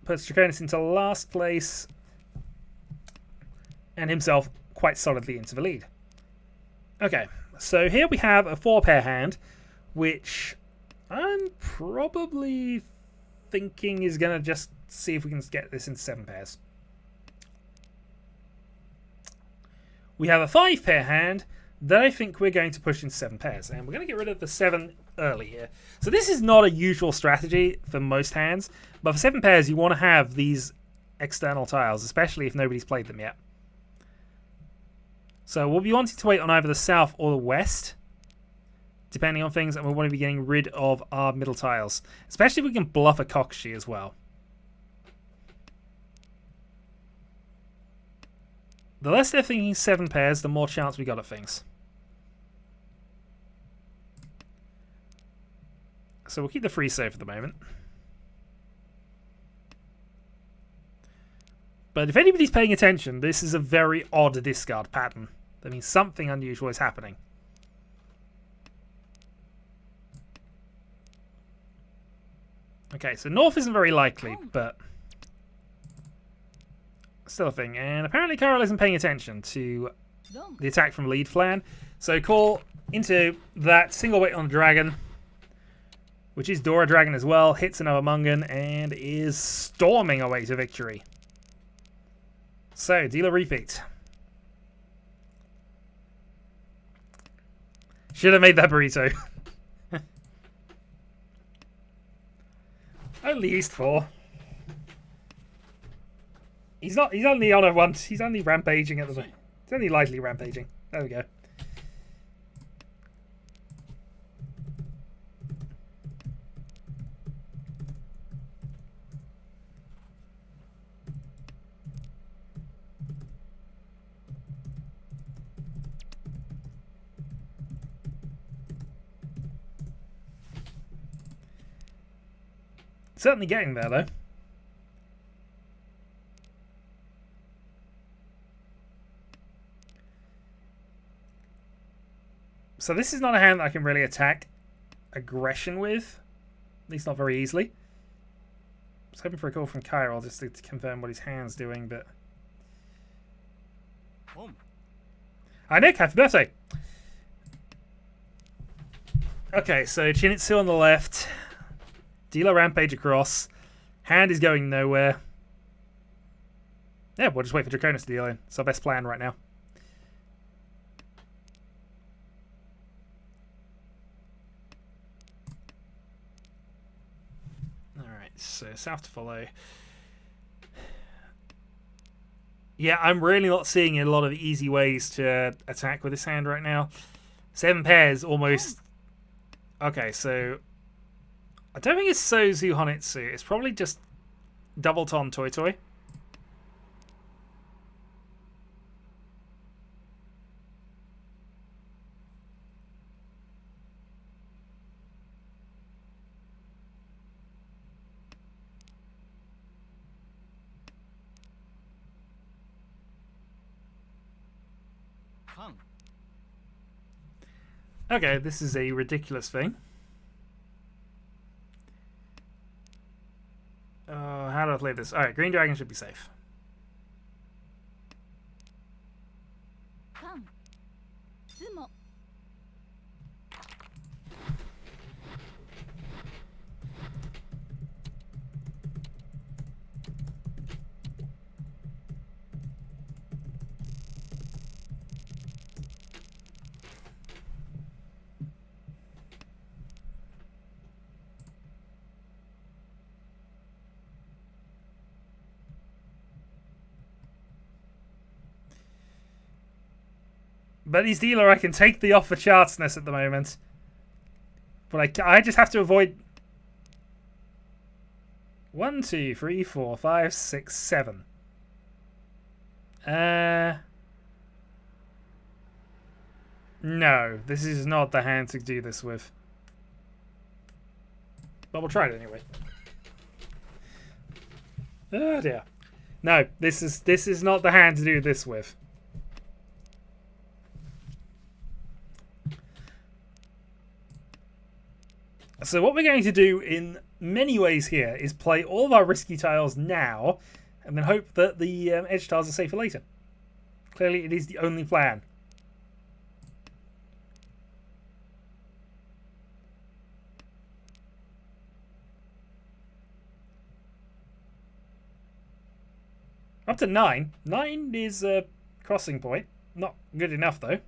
Puts Draconis into last place. And himself quite solidly into the lead. Okay, so here we have a 4-pair hand, which I'm probably thinking is going to just see if we can get this into 7 pairs. We have a 5-pair hand that I think we're going to push into 7 pairs, and we're going to get rid of the 7 early here. So this is not a usual strategy for most hands, but for 7 pairs you want to have these external tiles, especially if nobody's played them yet. So we'll be wanting to wait on either the south or the west, depending on things, and we want to be getting rid of our middle tiles. Especially if we can bluff a Kokushi as well. The less they're thinking 7 pairs, the more chance we got at things. So we'll keep the free save for the moment. But if anybody's paying attention, this is a very odd discard pattern. That means something unusual is happening. Okay, so north isn't very likely, but still a thing. And apparently Carol isn't paying attention to the attack from lead flan. So call into that single weight on the dragon, which is Dora Dragon as well, hits another Mungan, and is storming away to victory. So, dealer repeat. Should have made that burrito. Only used 4. He's only on a once. He's only rampaging at the moment. He's only lightly rampaging. There we go. Certainly getting there, though. So this is not a hand that I can really attack aggression with. At least not very easily. I was hoping for a call from Kyril just to confirm what his hand's doing, but... Hi Nick, happy birthday! Okay, so Chinitsu on the left. Dealer Rampage across. Hand is going nowhere. Yeah, we'll just wait for Draconis to deal in. It's our best plan right now. Alright, so south to follow. Yeah, I'm really not seeing a lot of easy ways to attack with this hand right now. 7 pairs almost. Okay, so I don't think it's Sozu Honitsu. It's probably just Double Ton Toy Toy. Okay, this is a ridiculous thing. How do I play this? Alright, Green Dragon should be safe. But he's dealer, I can take the off the chartsness at the moment. But I just have to avoid 1, 2, 3, 4, 5, 6, 7. No, this is not the hand to do this with. But we'll try it anyway. Oh dear. No, this is not the hand to do this with. So what we're going to do in many ways here is play all of our risky tiles now and then hope that the edge tiles are safe for later. Clearly it is the only plan. Up to 9. 9 is a crossing point. Not good enough though.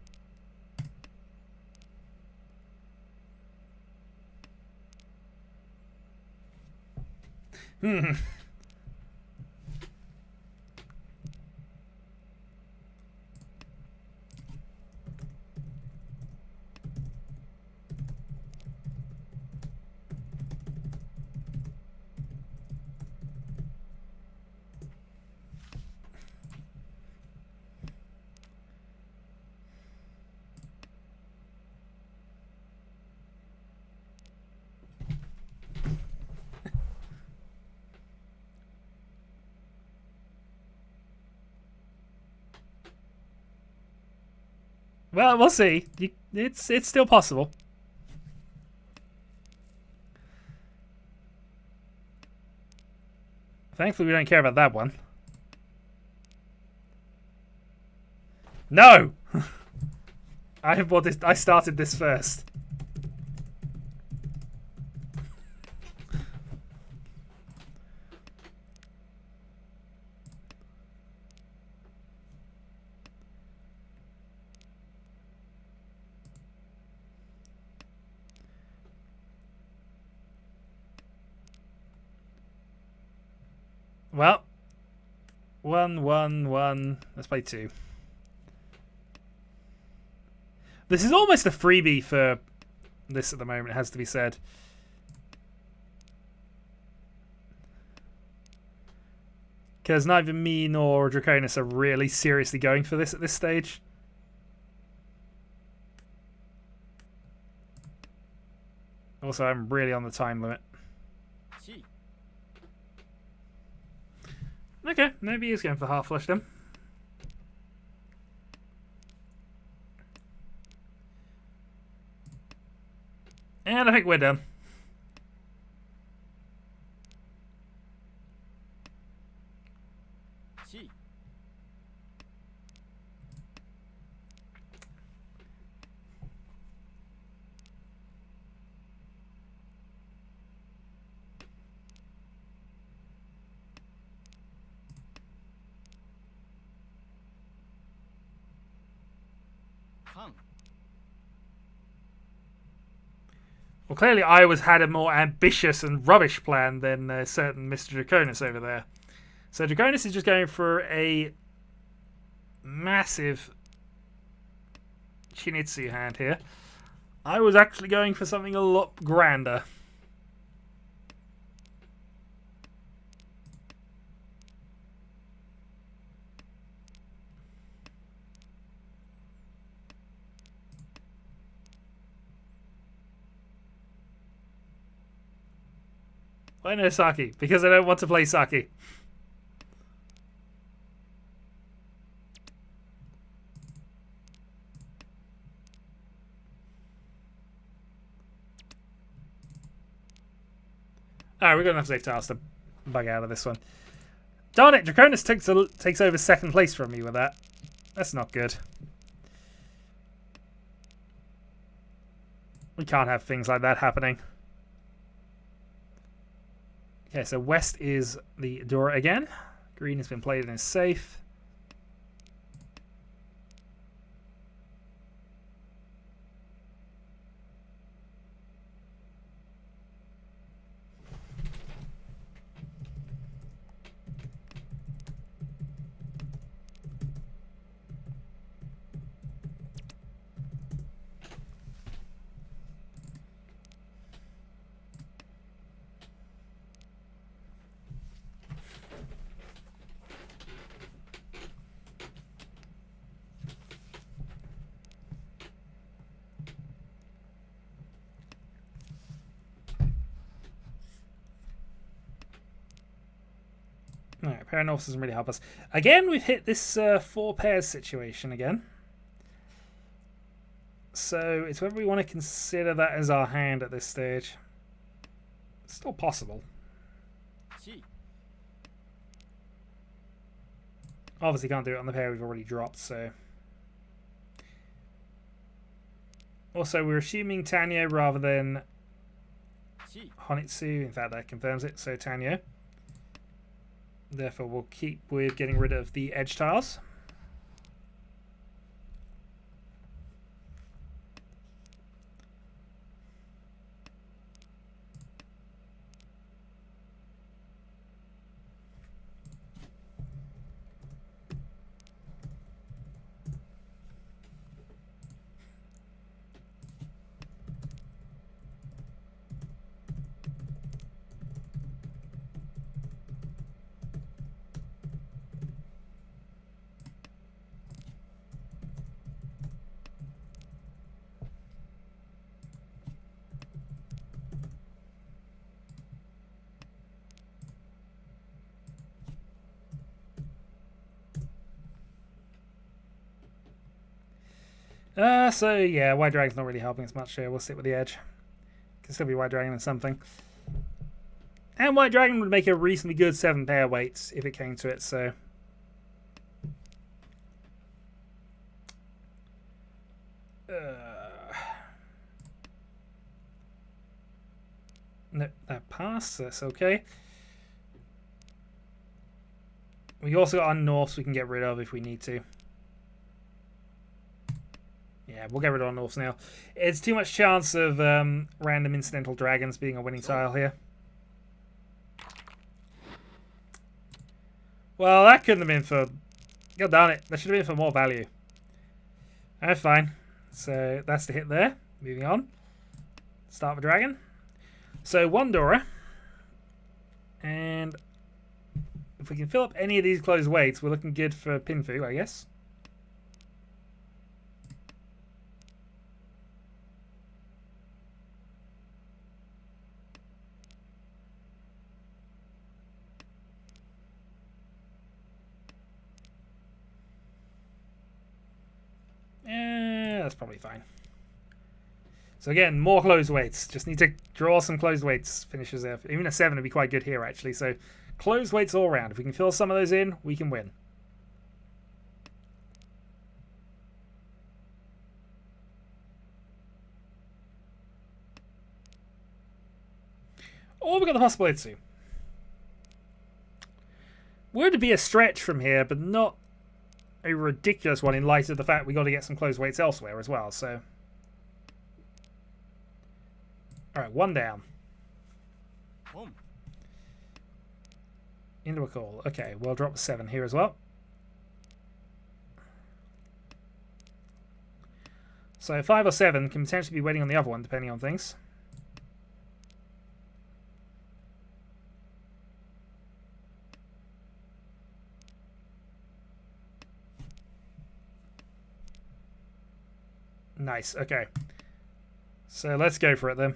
Well, we'll see. It's still possible. Thankfully, we don't care about that one. No! I started this first. Well, 1, 1, 1. Let's play 2. This is almost a freebie for this at the moment, it has to be said. Because neither me nor Draconis are really seriously going for this at this stage. Also, I'm really on the time limit. Okay, maybe he's going for half flush then. And I think we're done. Well, clearly I had a more ambitious and rubbish plan than a certain Mr. Draconis over there. So Draconis is just going for a massive Shinitsu hand here. I was actually going for something a lot grander. Why no Saki? Because I don't want to play Saki. Alright, we're going to have to save tiles to bug out of this one. Darn it, Draconis takes over second place from me with that. That's not good. We can't have things like that happening. Okay, so west is the door again. Green has been played and is safe. Alright, pair of Norths doesn't really help us. Again, we've hit this 4 pairs situation again. So it's whether we want to consider that as our hand at this stage. It's still possible. Obviously can't do it on the pair we've already dropped, so... Also, we're assuming Tenhou rather than Honitsu. In fact, that confirms it, so Tenhou. Therefore, we'll keep with getting rid of the edge tiles. So yeah, White Dragon's not really helping us much here. We'll sit with the edge. Can still be White Dragon and something. And White Dragon would make a reasonably good 7 pair weights if it came to it, so... Nope, that passed, so that's okay. We also got our Norths we can get rid of if we need to. Yeah, we'll get rid of our Norths now. It's too much chance of random incidental dragons being a winning tile here. Well, that couldn't have been for... God darn it, that should have been for more value. That's fine. So that's the hit there. Moving on. Start with dragon. So 1 Dora. And if we can fill up any of these closed weights, we're looking good for Pinfu, I guess. That's probably fine. So again, more closed weights. Just need to draw some closed weights finishes there. Even a 7 would be quite good here, actually. So closed weights all around. If we can fill some of those in, we can win. Or we've got the possibility. Would be a stretch from here, but not a ridiculous one in light of the fact we got to get some closed weights elsewhere as well. So, all right, 1 down. Into a call. Okay, we'll drop a 7 here as well. So 5 or 7 can potentially be waiting on the other one, depending on things. Nice, okay. So let's go for it then.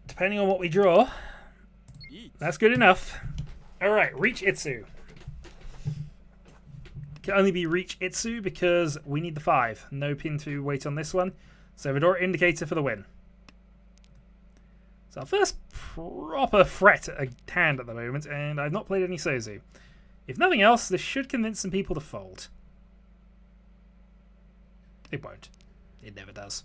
Depending on what we draw, that's good enough. Alright, Riichi Itsu. Can only be Riichi Itsu because we need the 5. No pin to wait on this one. So Vidora Indicator for the win. So our first proper threat at a hand at the moment, and I've not played any Sozu. If nothing else, this should convince some people to fold. It won't. It never does.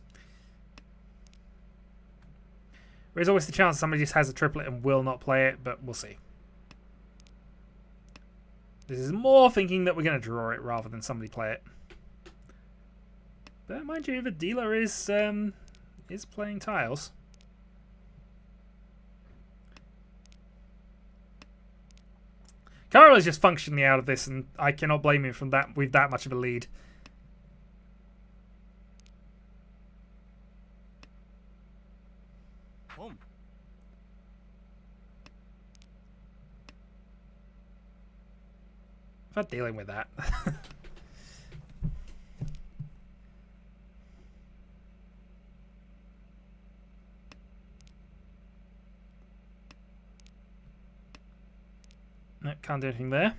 There's always the chance somebody just has a triplet and will not play it, but we'll see. This is more thinking that we're going to draw it rather than somebody play it. But mind you, the dealer is playing tiles. Carl is just functionally out of this, and I cannot blame him from that with that much of a lead. I'm not dealing with that. No, can't do anything there.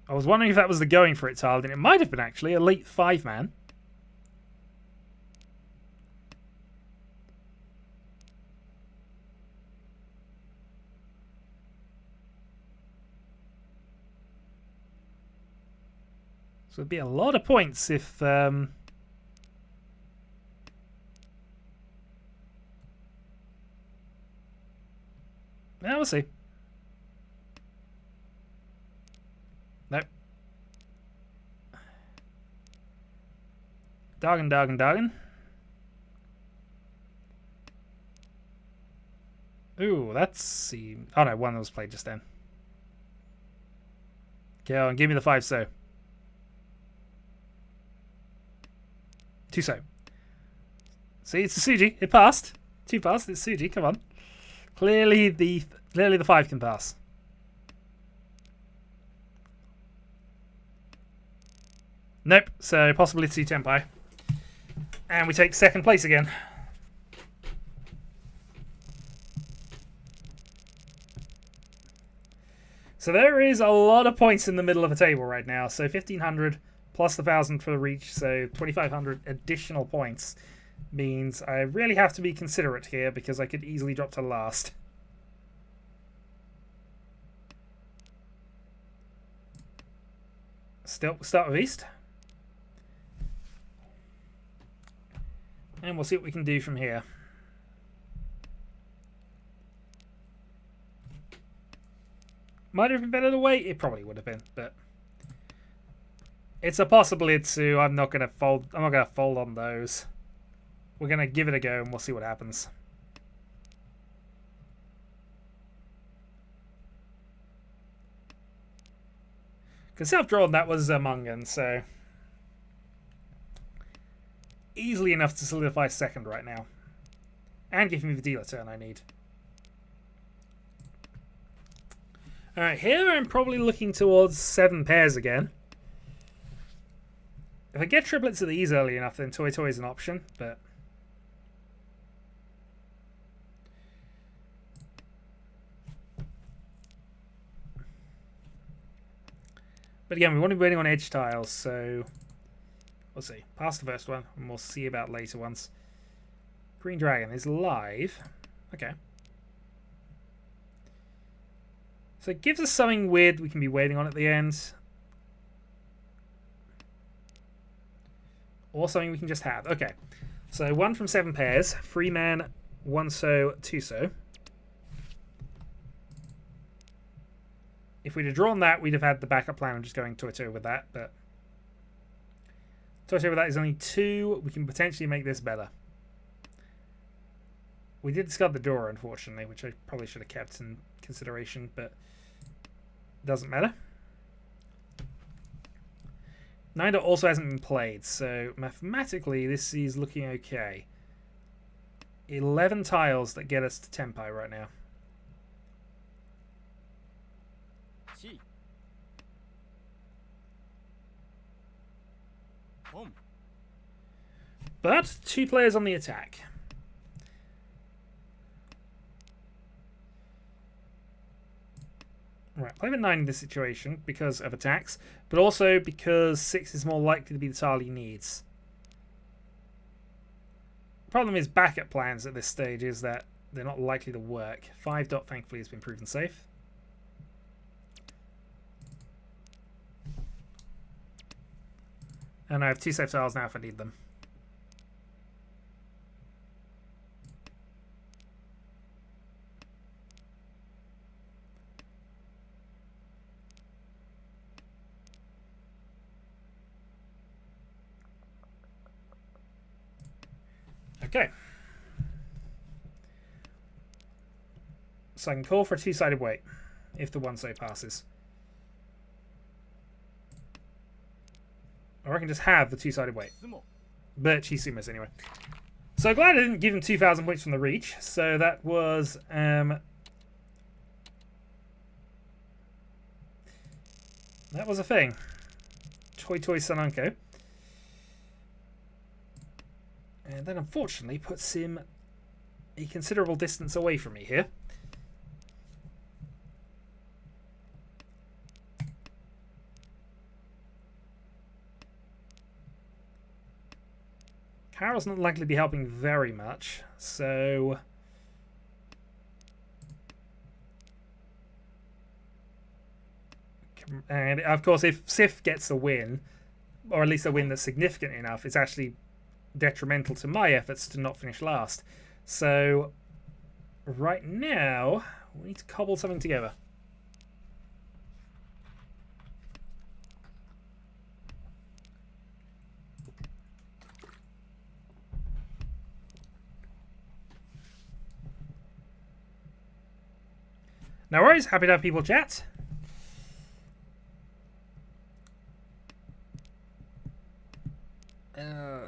I was wondering if that was the going for it tile, and it might have been actually a late 5-man. So it'd be a lot of points if... Now we'll see. Nope. Dargan. Ooh, that's... Oh no, one that was played just then. Go on, give me the 5 so. 2 so. See, it's a Suji. It passed. 2 passed. It's Suji. Come on. Clearly the 5 can pass. Nope. So possibility Tenpai. And we take 2nd place again. So there is a lot of points in the middle of the table right now. So 1,500 plus the 1,000 for the reach. So 2,500 additional points means I really have to be considerate here because I could easily drop to last. Still, start with East. And we'll see what we can do from here. Might have been better to wait. It probably would have been, but it's a possibility too. I'm not gonna fold. I'm not gonna fold on those. We're gonna give it a go, and we'll see what happens. Because self-drawn, that was Mungan, so easily enough to solidify 2nd right now, and give me the dealer turn I need. Alright, here I'm probably looking towards 7 pairs again. If I get triplets of these early enough, then Toy Toy is an option, but... But again, we want to be waiting on edge tiles, so... We'll see. Pass the first one, and we'll see about later ones. Green Dragon is live. Okay. So it gives us something weird we can be waiting on at the end. Or something we can just have. Okay. So 1 from 7 pairs. 3 man, 1 so, 2 so. If we'd have drawn that, we'd have had the backup plan of just going Toto with that. But Toto with that is only 2. We can potentially make this better. We did discard the door, unfortunately, which I probably should have kept in consideration, but doesn't matter. 9 also hasn't been played, so mathematically this is looking okay. 11 tiles that get us to Tenpai right now. But 2 players on the attack. Right, play with 9 in this situation because of attacks, but also because 6 is more likely to be the tile he needs. Problem is backup plans at this stage is that they're not likely to work. 5 dot thankfully has been proven safe. And I have 2 safe tiles now if I need them. Okay. So I can call for a 2-sided weight if the 1 so passes. Or I can just have the 2-sided weight. But she summos anyway. So glad I didn't give him 2,000 points from the reach. So that was that was a thing. Toy Toy Sananko. And that unfortunately puts him a considerable distance away from me here. Carol's not likely to be helping very much, so... And, of course, if Sif gets the win, or at least a win that's significant enough, it's actually detrimental to my efforts to not finish last. So, right now, we need to cobble something together. No worries, happy to have people chat.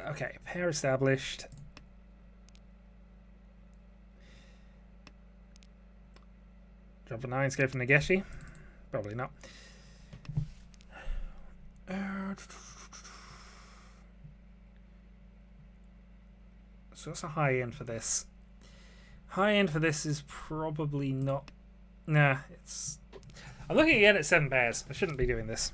Okay, pair established. Drop a 9s, go for Nageshi. Probably not. So what's a high end for this? High end for this is probably not... Nah, it's... I'm looking again at 7 pairs. I shouldn't be doing this.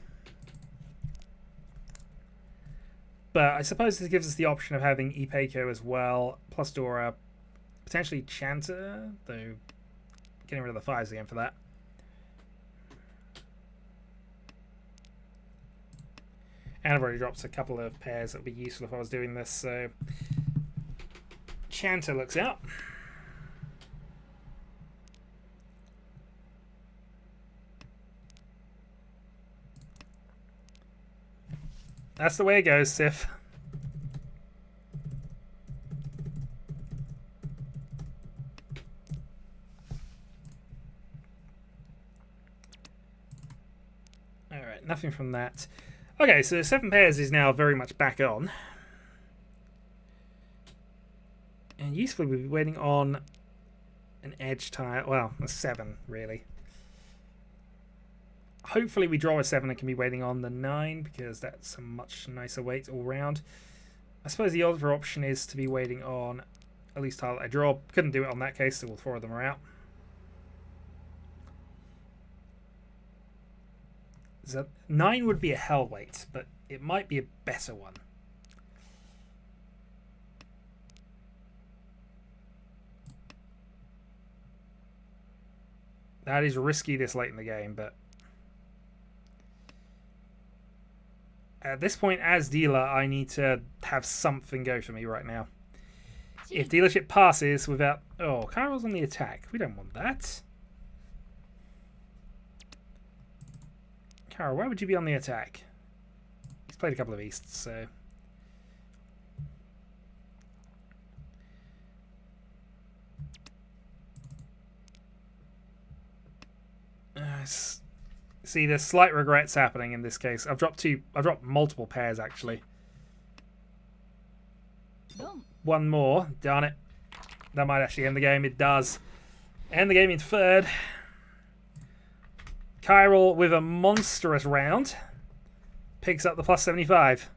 But I suppose this gives us the option of having Ipeiko as well, plus Dora, potentially Chanta, though getting rid of the 5s again for that. And I've already dropped a couple of pairs that would be useful if I was doing this, so Chanta looks out. That's the way it goes, Sif. Alright, nothing from that. Okay, so 7 pairs is now very much back on. And usefully we'll be waiting on an edge tile. Well, a 7, really. Hopefully we draw a 7 and can be waiting on the 9, because that's a much nicer weight all round. I suppose the other option is to be waiting on at least tile that I draw. Couldn't do it on that case, so all 4 of them are out. So 9 would be a hell weight, but it might be a better one. That is risky this late in the game, but at this point, as dealer, I need to have something go for me right now. If dealership passes without... Oh, Kyro's on the attack. We don't want that. Kyro, why would you be on the attack? He's played a couple of Easts, so... See, there's slight regrets happening in this case. I've dropped multiple pairs, actually. One more. Darn it. That might actually end the game. It does. End the game in 3rd. Chiral with a monstrous round. Picks up the plus 75.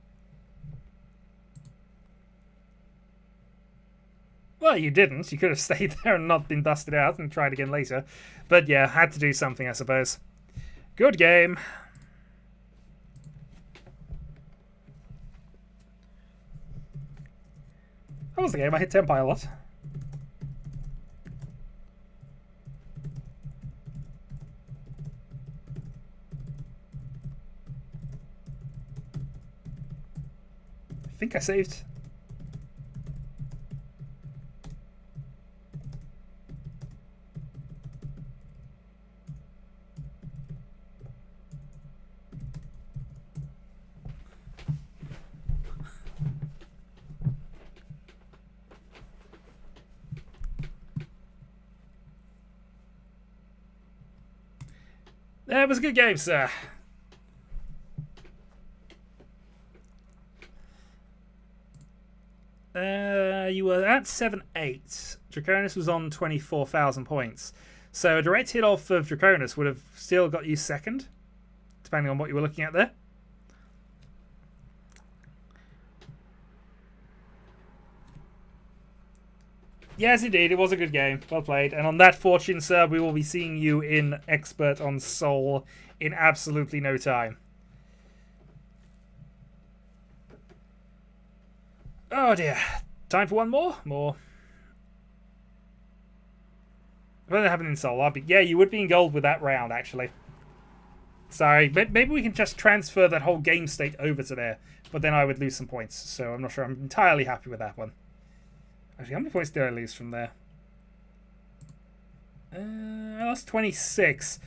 Well, you didn't. You could have stayed there and not been busted out and tried again later. But yeah, had to do something, I suppose. Good game. That was the game. I hit Tempai a lot. I think I saved. It was a good game, sir. You were at 7-8. Draconis was on 24,000 points. So a direct hit off of Draconis would have still got you 2nd, depending on what you were looking at there. Yes, indeed, it was a good game. Well played. And on that fortune, sir, we will be seeing you in Expert on Soul in absolutely no time. Oh dear. Time for one more? More. If only happened in Soul, I'd be... Yeah, you would be in gold with that round, actually. Sorry, maybe we can just transfer that whole game state over to there. But then I would lose some points, so I'm not sure I'm entirely happy with that one. Actually, how many points did I lose from there? I lost 26.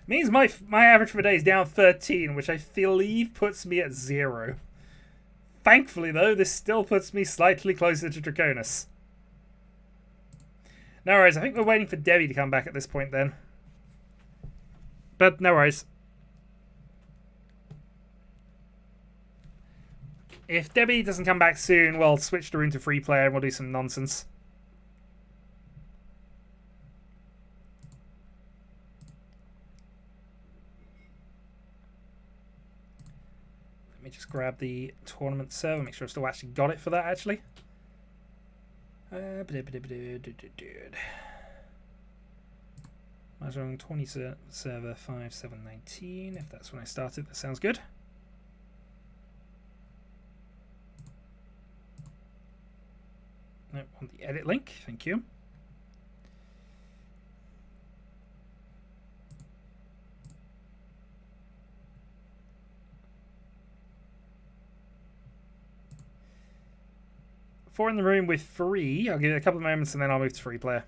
Means my average for the day is down 13, which I believe puts me at 0. Thankfully, though, this still puts me slightly closer to Draconis. No worries, I think we're waiting for Debbie to come back at this point then. But no worries. If Debbie doesn't come back soon, we'll switch the room to free player and we'll do some nonsense. Let me just grab the tournament server, make sure I've still actually got it for that, actually. Mahjong 20 server 5719, if that's when I started, that sounds good. I want the edit link, thank you. Four in the room with free. I'll give it a couple of moments and then I'll move to free player.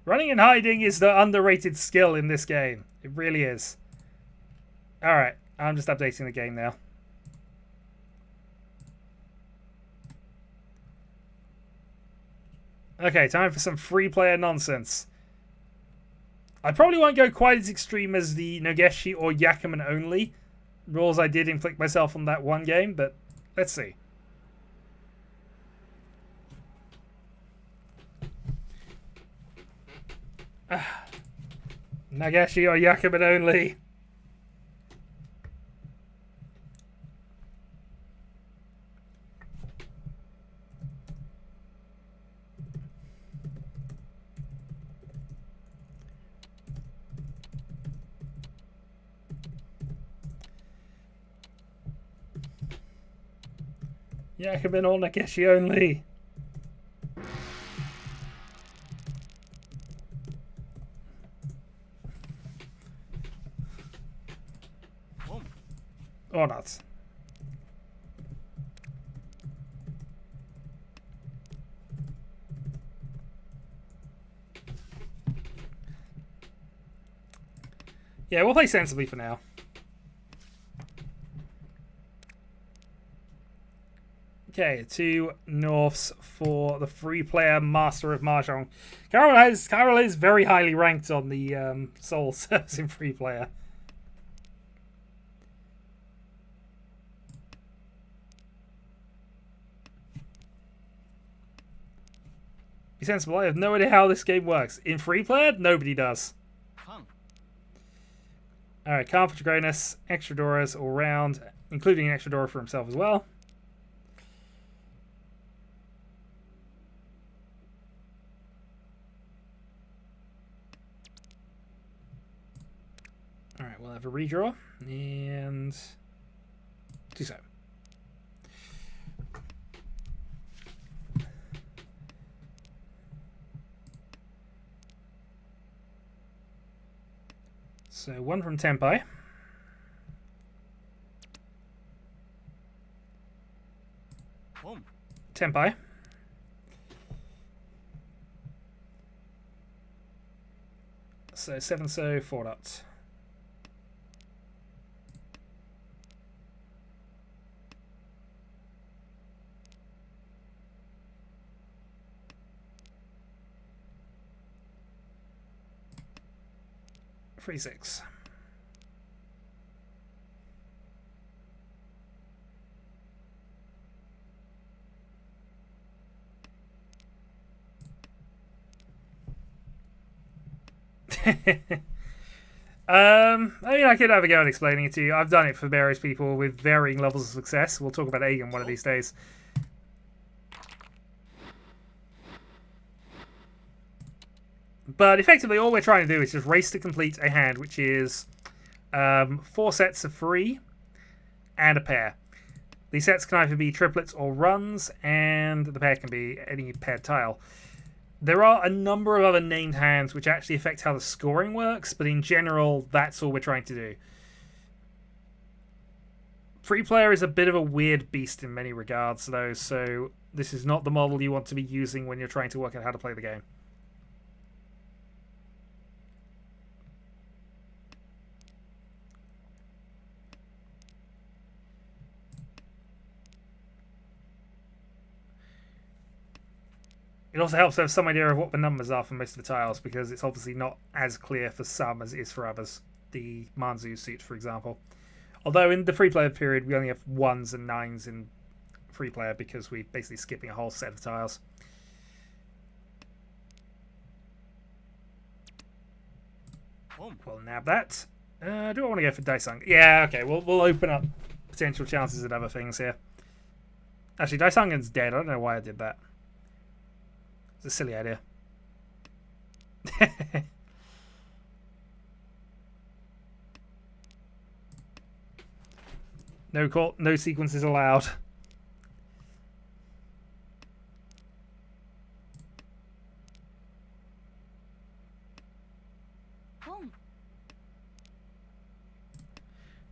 Running and hiding is the underrated skill in this game. It really is. Alright, I'm just updating the game now. Okay, time for some free player nonsense. I probably won't go quite as extreme as the Nogeshi or Yakuman only rules I did inflict myself on that one game, but let's see. Nagashi or Yakuman only. Yakuman or Nagashi only. Or not. Yeah, we'll play sensibly for now. Okay, 2 Norths for the free player Master of Mahjong. Carol is very highly ranked on the Soul servers in free player. Be sensible, I have no idea how this game works. In free player, nobody does. Alright, calm for Draconis, extra Doras all round, including an extra Dora for himself as well. Alright, we'll have a redraw, and do so. So 1 from Tenpai. Tenpai. So 7 so 4 dots. Free 6. I mean, I could have a go at explaining it to you. I've done it for various people with varying levels of success. We'll talk about Aegon one of these days. But effectively, all we're trying to do is just race to complete a hand, which is 4 sets of 3 and a pair. These sets can either be triplets or runs, and the pair can be any paired tile. There are a number of other named hands which actually affect how the scoring works, but in general, that's all we're trying to do. Free player is a bit of a weird beast in many regards, though, so this is not the model you want to be using when you're trying to work out how to play the game. It also helps to have some idea of what the numbers are for most of the tiles, because it's obviously not as clear for some as it is for others. The Manzu suit, for example. Although in the free player period, we only have 1s and 9s in free player because we're basically skipping a whole set of tiles. We'll nab that. Do I want to go for Daisung? Yeah, okay. We'll open up potential chances at other things here. Actually, Daisungen's dead. I don't know why I did that. It's a silly idea. No call, no sequences allowed.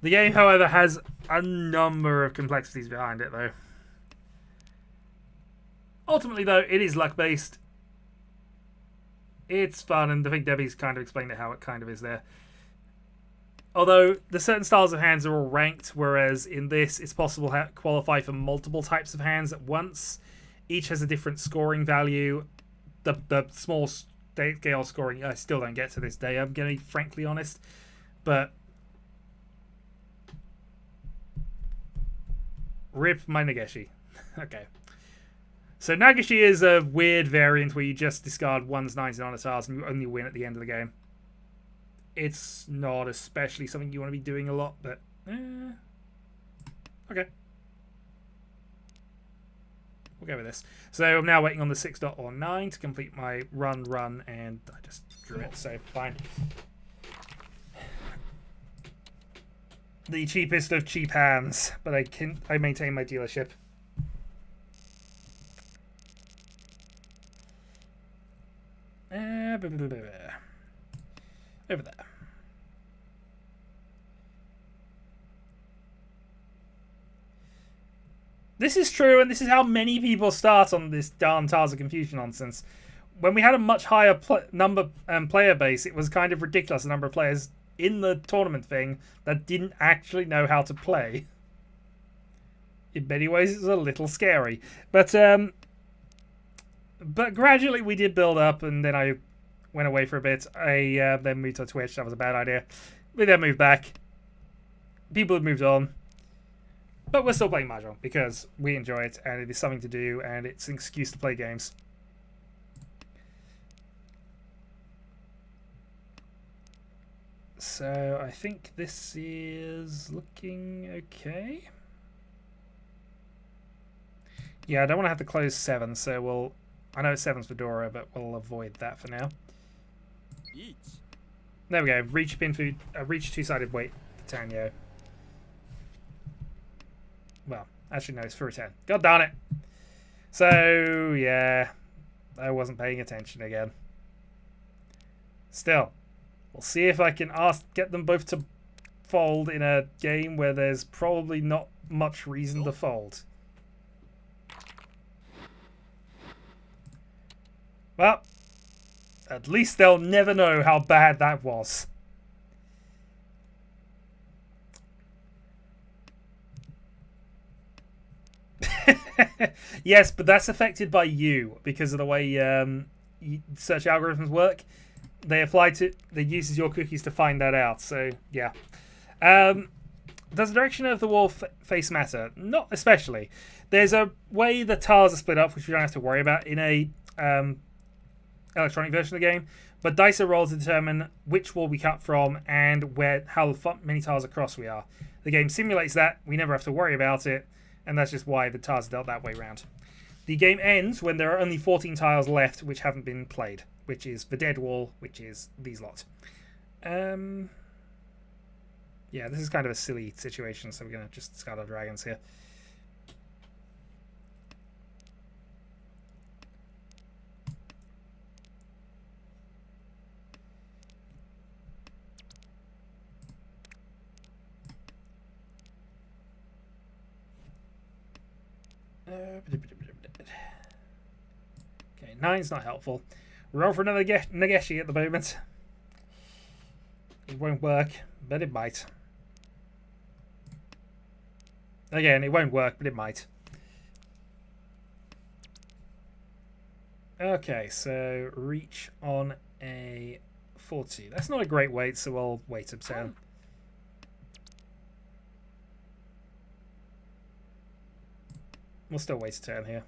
The game, however, has a number of complexities behind it, though. Ultimately, though, it is luck-based. It's fun, and I think Debbie's kind of explained it how it kind of is there. Although, the certain styles of hands are all ranked, whereas in this, it's possible to qualify for multiple types of hands at once. Each has a different scoring value. The small scale scoring, I still don't get to this day, I'm going to be frankly honest. But rip my Nageshi. Okay. So Nagashi is a weird variant where you just discard 1s, 9s, and honor tiles and you only win at the end of the game. It's not especially something you want to be doing a lot, but okay. We'll go with this. So I'm now waiting on the 6.9 to complete my run, and I just drew it, so fine. The cheapest of cheap hands, but I maintain my dealership. Over there. This is true, and this is how many people start on this darn Tiles of Confusion nonsense. When we had a much higher player base, it was kind of ridiculous the number of players in the tournament thing that didn't actually know how to play. In many ways, it was a little scary. But gradually we did build up, and then I went away for a bit. I then moved to Twitch. That was a bad idea. We then moved back. People have moved on. But we're still playing Mahjong because we enjoy it, and it is something to do, and it's an excuse to play games. So I think this is looking okay. Yeah, I don't want to have to close 7, so we'll... I know 7's for Dora, but we'll avoid that for now. There we go. Reach pin for reach two-sided weight for Tenhou. Well, actually no, it's for a 10. God darn it! So yeah, I wasn't paying attention again. Still, we'll see if I can get them both to fold in a game where there's probably not much reason to fold. Well, at least they'll never know how bad that was. Yes, but that's affected by you because of the way search algorithms work. They uses your cookies to find that out. So yeah. Does the direction of the wall face matter? Not especially. There's a way the tiles are split up, which we don't have to worry about in a electronic version of the game, but dice are rolled to determine which wall we cut from and how many tiles across we are. The game simulates that. We never have to worry about it, and that's just why the tiles are dealt that way round. The game ends when there are only 14 tiles left which haven't been played, which is the dead wall, which is these lot. Yeah, this is kind of a silly situation, so we're going to just discard our dragons here. Okay, 9's not helpful. We're on for another Nageshi at the moment. It won't work, but it might. Again, it won't work, but it might. Okay, so reach on a 40. That's not a great weight, so we'll wait a turn. We'll still wait a turn here.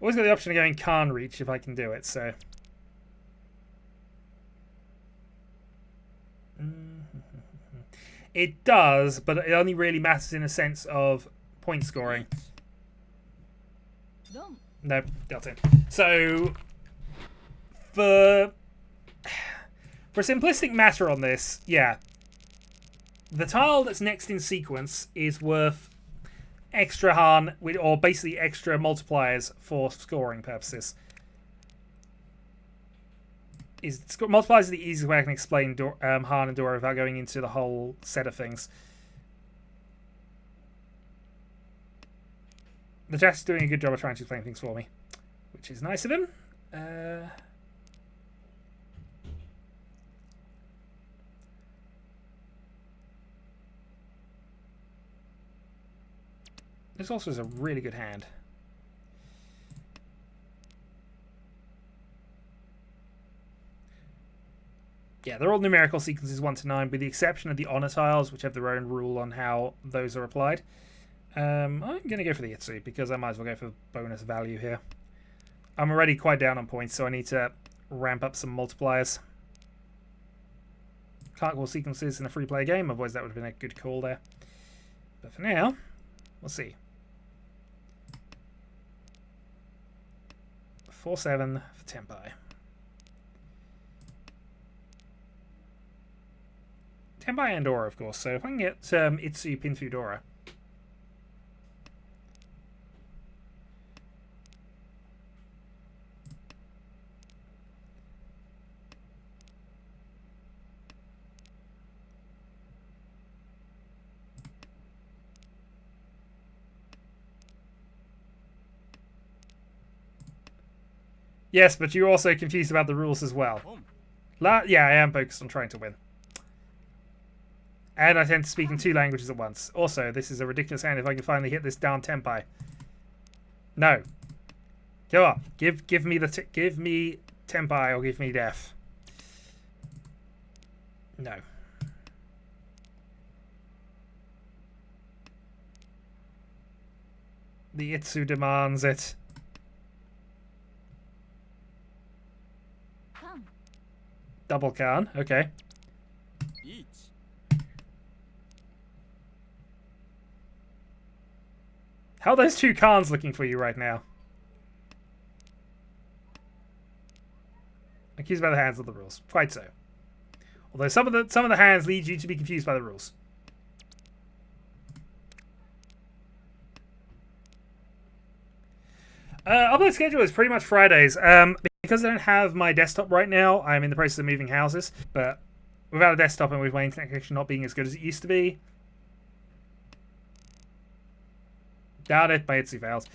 Always got the option of going can't reach if I can do it, so. It does, but it only really matters in a sense of point scoring. No, dealt in. So, for a simplistic matter on this, yeah. The tile that's next in sequence is worth extra Han, or basically extra multipliers for scoring purposes. Multipliers is the easiest way I can explain Han and Dora without going into the whole set of things. The chat is doing a good job of trying to explain things for me, which is nice of him. This also is a really good hand. Yeah, they're all numerical sequences 1 to 9, with the exception of the honor tiles, which have their own rule on how those are applied. I'm going to go for the Itsu, because I might as well go for bonus value here. I'm already quite down on points, so I need to ramp up some multipliers. Can't call sequences in a free-play game, otherwise that would have been a good call there. But for now, we'll see. 4-7 for Tenpai. Tenpai and Dora, of course, so if I can get Itsu Pinfu Dora. Yes, but you're also confused about the rules as well. Yeah, I am focused on trying to win. And I tend to speak in 2 languages at once. Also, this is a ridiculous hand if I can finally hit this down Tenpai. No. Go on. Give me Tenpai or give me death. No. The Itsu demands it. Double Khan, okay. How are those 2 Khans looking for you right now? Confused by the hands of the rules. Quite so. Although some of the hands lead you to be confused by the rules. Upload schedule is pretty much Fridays. Because I don't have my desktop right now, I'm in the process of moving houses. But without a desktop and with my internet connection not being as good as it used to be, doubt it, but Itsu failed.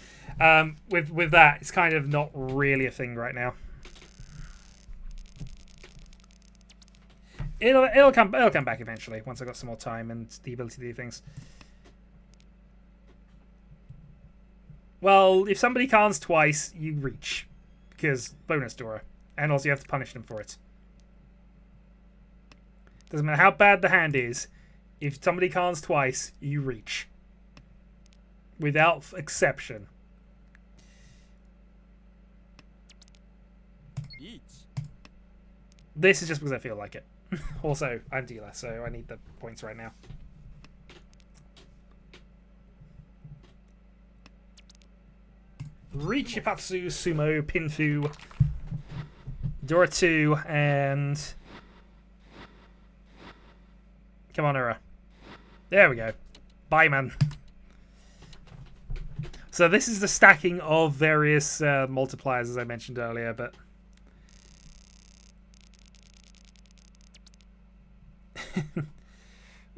With that, it's kind of not really a thing right now. It'll come back eventually once I've got some more time and the ability to do things. Well, if somebody cans twice, you reach. Because bonus Dora. And also you have to punish them for it. Doesn't matter how bad the hand is. If somebody cans twice, you reach. Without exception. This is just because I feel like it. Also, I'm dealer, so I need the points right now. Riichi Sumo, Pinfu, Dora 2, and... Come on, Ura. There we go. Bye, man. So this is the stacking of various multipliers, as I mentioned earlier, but...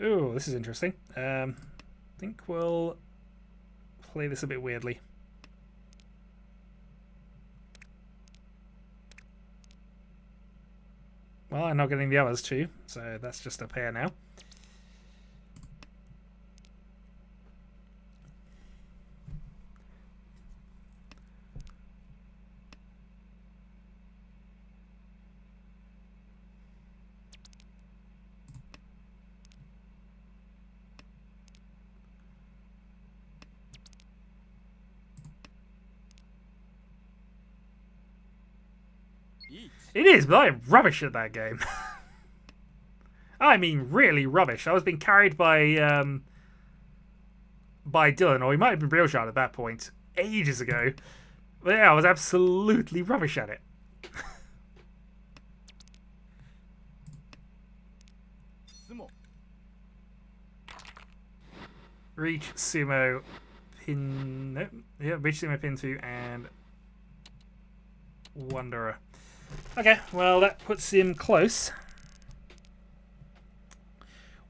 Ooh, this is interesting. I think we'll play this a bit weirdly. Well, I'm not getting the others too, so that's just a pair now. It is, but I'm rubbish at that game. I mean, really rubbish. I was being carried by Dylan, or he might have been real shot at that point, ages ago. But yeah, I was absolutely rubbish at it. Reach, Sumo, Pin... No, yeah, Reach, Sumo, Pinfu, and Wanderer. Okay, well, that puts him close.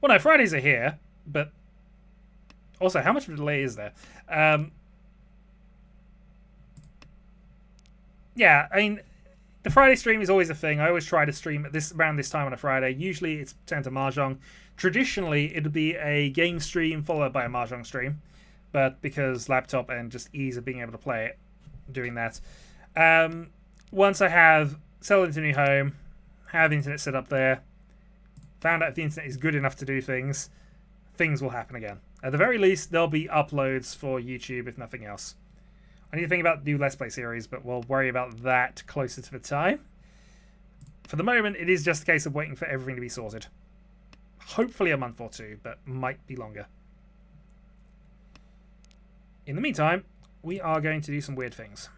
Well, no, Fridays are here, but... Also, how much of a delay is there? Yeah, I mean, the Friday stream is always a thing. I always try to stream at around this time on a Friday. Usually it's Tenhou Mahjong. Traditionally, it would be a game stream followed by a Mahjong stream. But because laptop and just ease of being able to play it, doing that. Once I have settled into a new home, have the internet set up there, found out if the internet is good enough to do things, things will happen again. At the very least, there'll be uploads for YouTube, if nothing else. I need to think about new Let's Play series, but we'll worry about that closer to the time. For the moment, it is just a case of waiting for everything to be sorted. Hopefully a month or two, but might be longer. In the meantime, we are going to do some weird things.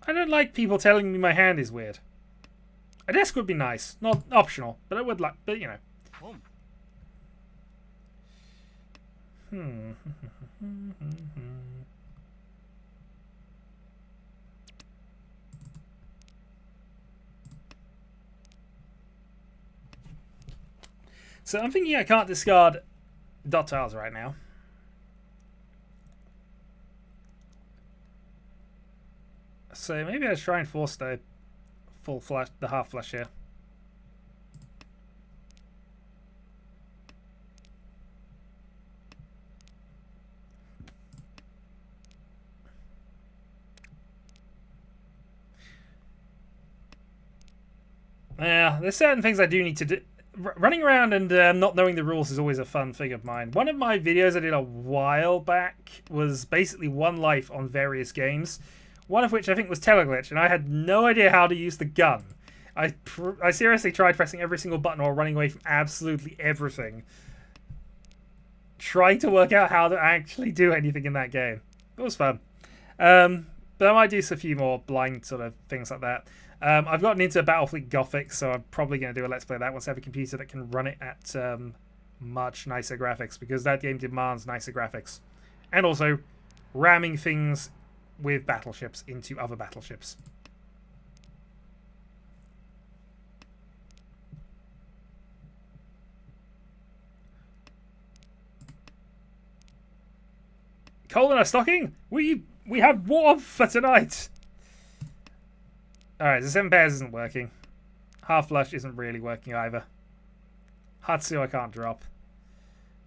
I don't like people telling me my hand is weird. A desk would be nice, not optional, but I would like, but you know. So I'm thinking I can't discard dot tiles right now. So maybe I should try and force the full flush, the half flush here. Yeah, there's certain things I do need to do. Running around and not knowing the rules is always a fun thing of mine. One of my videos I did a while back was basically one life on various games. One of which I think was Teleglitch, and I had no idea how to use the gun. I seriously tried pressing every single button while running away from absolutely everything, trying to work out how to actually do anything in that game. It was fun. But I might do a few more blind sort of things like that. I've gotten into Battlefleet Gothic, so I'm probably going to do a Let's Play of that once I have a computer that can run it at much nicer graphics, because that game demands nicer graphics. And also ramming things with battleships into other battleships. Coal in our stocking? We have warmth for tonight! Alright, the 7 pairs isn't working. Half flush isn't really working either. Hatsu I can't drop.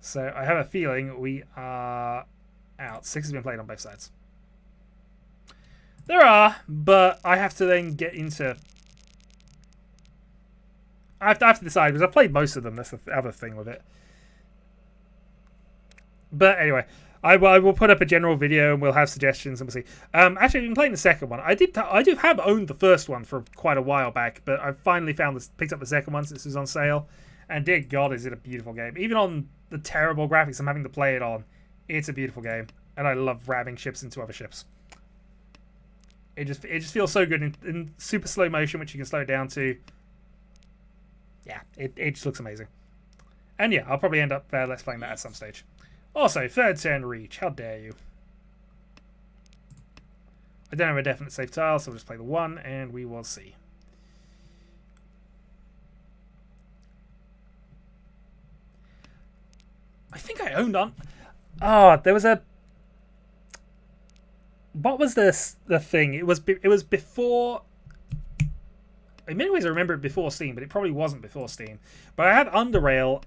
So I have a feeling we are out. 6 has been played on both sides. There are, but I have to then get into... I have to decide, because I've played most of them. That's the other thing with it. But anyway, I will put up a general video and we'll have suggestions and we'll see. Actually, I've been playing the second one. I do have owned the first one for quite a while back, but I finally picked up the second one since it was on sale. And dear God, is it a beautiful game. Even on the terrible graphics I'm having to play it on, it's a beautiful game. And I love ramming ships into other ships. It just feels so good in super slow motion, which you can slow it down to. Yeah, it just looks amazing. And yeah, I'll probably end up let's playing that at some stage. Also, third turn Reach. How dare you? I don't have a definite save tile, so we'll just play the 1 and we will see. I think I owned on. Oh, there was a. What was this? The thing? It was before. In many ways, I remember it before Steam, but it probably wasn't before Steam. But I had Underrail,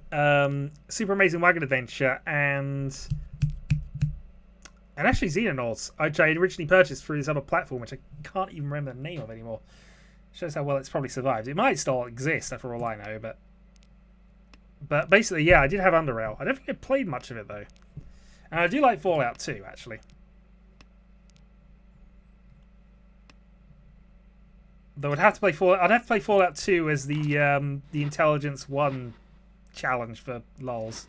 Super Amazing Wagon Adventure, and actually Xenonauts, which I originally purchased through this other platform, which I can't even remember the name of anymore. Shows how well it's probably survived. It might still exist, for all I know, but basically, yeah, I did have Underrail. I don't think I played much of it though, and I do like Fallout 2 actually. Though I'd have to play Fallout 2 as the Intelligence 1 challenge for lols.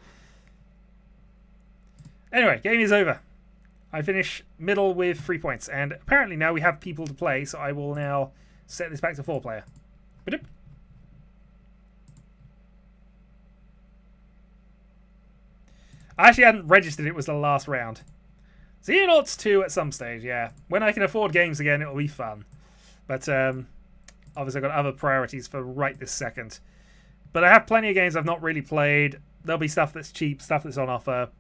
Anyway, game is over. I finish middle with 3 points, and apparently now we have people to play, so I will now set this back to 4-player. I actually hadn't registered it was the last round. Xenonauts 2 at some stage, yeah. When I can afford games again, it'll be fun. But obviously I've got other priorities for right this second. But I have plenty of games I've not really played. There'll be stuff that's cheap, stuff that's on offer,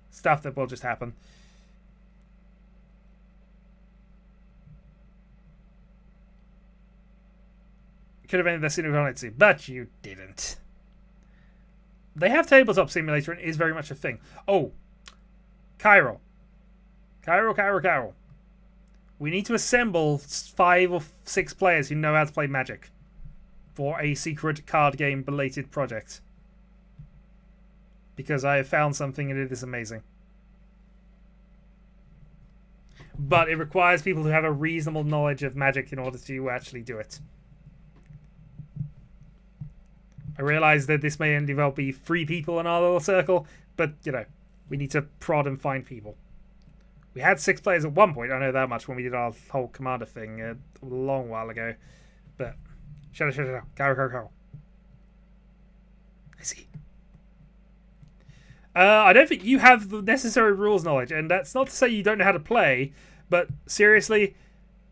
stuff that will just happen. Could have ended the Sinuvonitsu, but you didn't. They have Tabletop Simulator and it is very much a thing. Oh, Cairo. We need to assemble 5 or 6 players who know how to play Magic for a secret card game belated project. Because I have found something and it is amazing. But it requires people who have a reasonable knowledge of Magic in order to actually do it. I realise that this may only well be 3 people in our little circle, but, you know, we need to prod and find people. We had 6 players at one point, I know that much, when we did our whole Commander thing a long while ago. But, shut up, go. I see. I don't think you have the necessary rules knowledge, and that's not to say you don't know how to play, but seriously,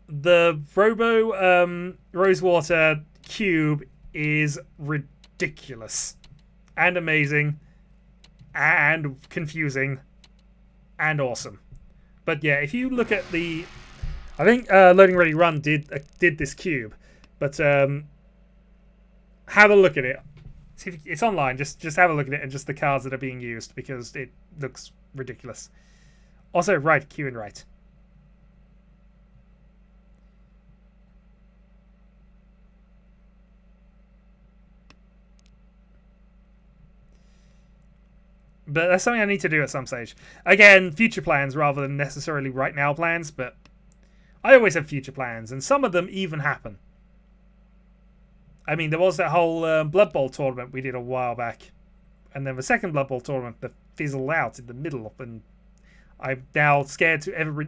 the Robo Rosewater cube is ridiculous and amazing and confusing and awesome. But yeah, if you look at the, I think Loading Ready Run did this cube, but have a look at it. See if it's online. Just have a look at it and just the cards that are being used because it looks ridiculous. Also, right, Q and right. But that's something I need to do at some stage. Again, future plans rather than necessarily right now plans, but I always have future plans, and some of them even happen. I mean, there was that whole Blood Bowl tournament we did a while back, and then the second Blood Bowl tournament that fizzled out in the middle, and I'm now scared to ever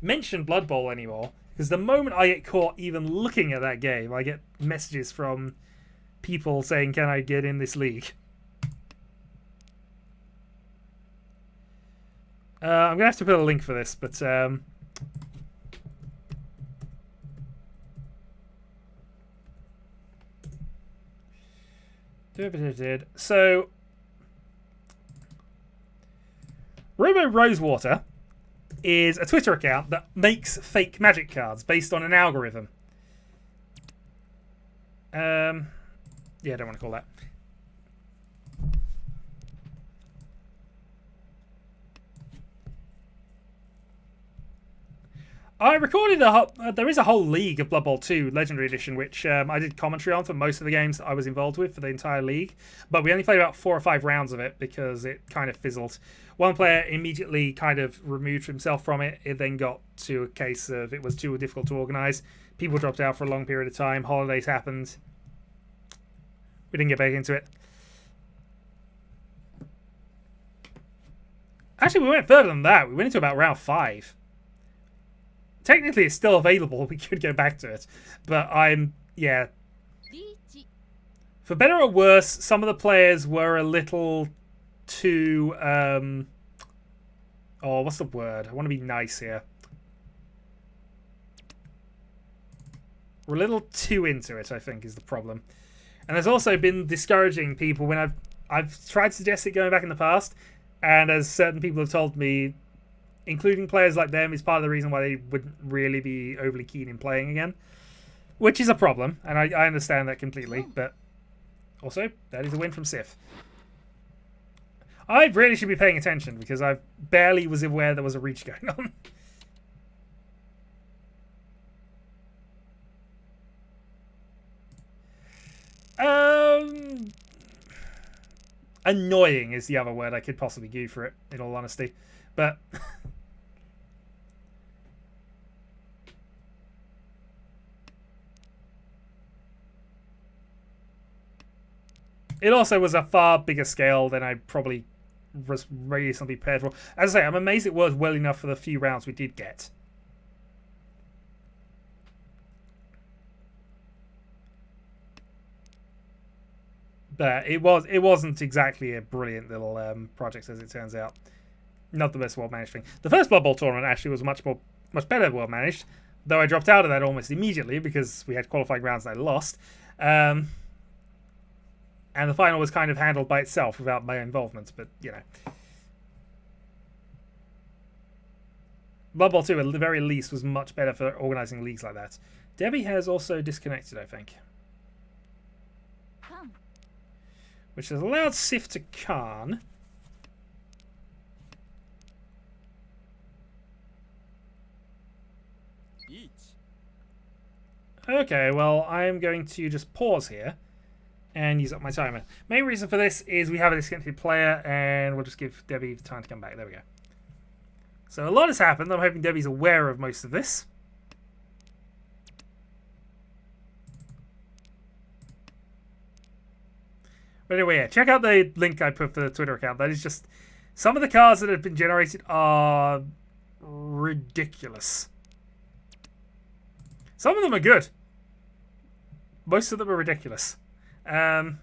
mention Blood Bowl anymore, because the moment I get caught even looking at that game, I get messages from people saying, can I get in this league? I'm going to have to put a link for this, but so Robo Rosewater is a Twitter account that makes fake Magic cards based on an algorithm. Yeah, I don't want to call that. I recorded there is a whole league of Blood Bowl 2 Legendary Edition, which I did commentary on for most of the games that I was involved with for the entire league. But we only played about 4 or 5 rounds of it because it kind of fizzled. One player immediately kind of removed himself from it. It then got to a case of it was too difficult to organise. People dropped out for a long period of time. Holidays happened. We didn't get back into it. Actually, we went further than that. We went into about round 5. Technically, it's still available. We could go back to it. But yeah. For better or worse, some of the players were a little too... oh, what's the word? I want to be nice here. We're a little too into it, I think, is the problem. And there's also been discouraging people when I've tried to suggest it going back in the past. And as certain people have told me, including players like them, is part of the reason why they wouldn't really be overly keen in playing again. Which is a problem, and I understand that completely, but also, that is a win from Sif. I really should be paying attention, because I barely was aware there was a reach going on. Annoying is the other word I could possibly use for it, in all honesty. But... it also was a far bigger scale than I probably was reasonably prepared for. As I say, I'm amazed it worked well enough for the few rounds we did get. But it wasn't exactly a brilliant little project, as it turns out. Not the best well-managed thing. The first Blood Bowl tournament actually was much better well-managed, though I dropped out of that almost immediately because we had qualifying rounds and I lost. And the final was kind of handled by itself without my involvement, but, you know. Blood Bowl 2, at the very least, was much better for organising leagues like that. Debbie has also disconnected, I think. Which has allowed Sif to Khan. Okay, well, I am going to just pause here and use up my timer. Main reason for this is we have a disconnected player, and we'll just give Debbie time to come back. There we go. So a lot has happened. I'm hoping Debbie's aware of most of this. But anyway, yeah, check out the link I put for the Twitter account. That is just... some of the cards that have been generated are ridiculous. Some of them are good. Most of them are ridiculous. Well,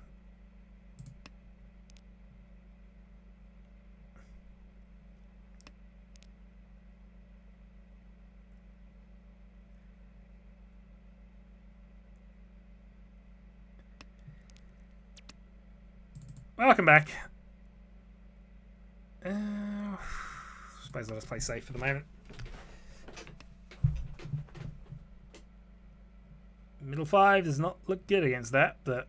welcome back. Suppose I'll just play safe for the moment. Middle 5 does not look good against that, but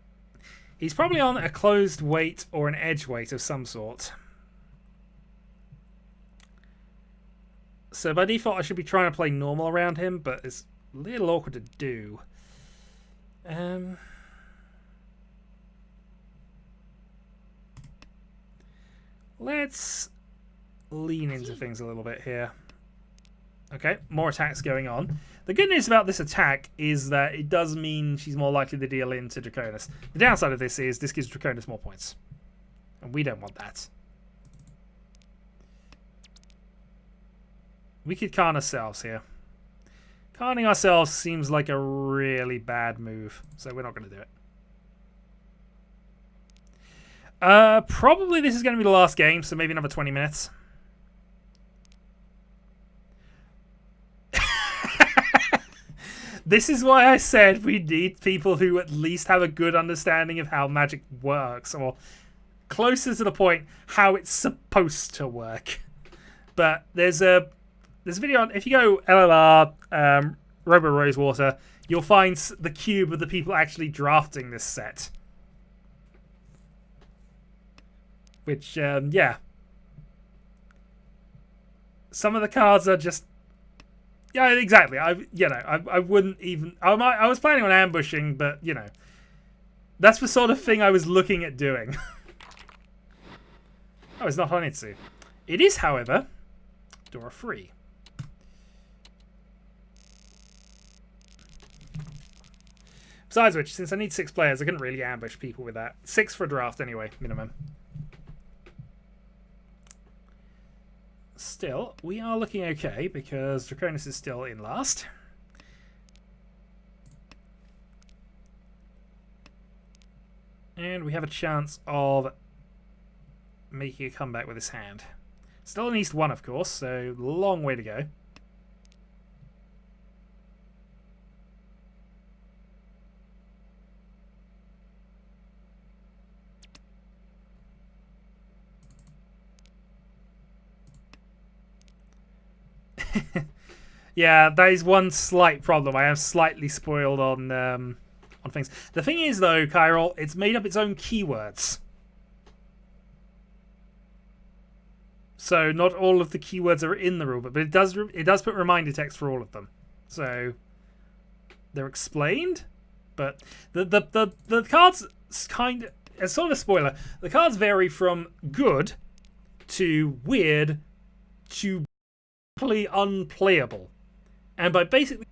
he's probably on a closed weight or an edge weight of some sort. So by default, I should be trying to play normal around him, but it's a little awkward to do. Let's lean into things a little bit here. Okay, more attacks going on. The good news about this attack is that it does mean she's more likely to deal into Draconis. The downside of this is this gives Draconis more points. And we don't want that. We could Khan ourselves here. Khanning ourselves seems like a really bad move, so we're not going to do it. Probably this is going to be the last game, so maybe another 20 minutes. This is why I said we need people who at least have a good understanding of how magic works, or closer to the point, how it's supposed to work. But there's a video on, if you go LLR, Robo Rosewater, you'll find the cube of the people actually drafting this set. Which, yeah. Some of the cards are just Yeah, exactly. I wouldn't even. I was planning on ambushing, but that's the sort of thing I was looking at doing. Oh, it's not Honitsu. It is, however, door 3. Besides which, since I need 6 players, I couldn't really ambush people with that. 6 for a draft anyway, minimum. Still, we are looking okay because Draconis is still in last. And we have a chance of making a comeback with his hand. Still in East 1, of course, so long way to go. Yeah, that is one slight problem. I am slightly spoiled on things. The thing is, though, Kyrol, it's made up its own keywords. So not all of the keywords are in the rulebook, but it does put reminder text for all of them. So they're explained, but the cards kind of, as sort of a spoiler, the cards vary from good to weird to basically unplayable. And by basically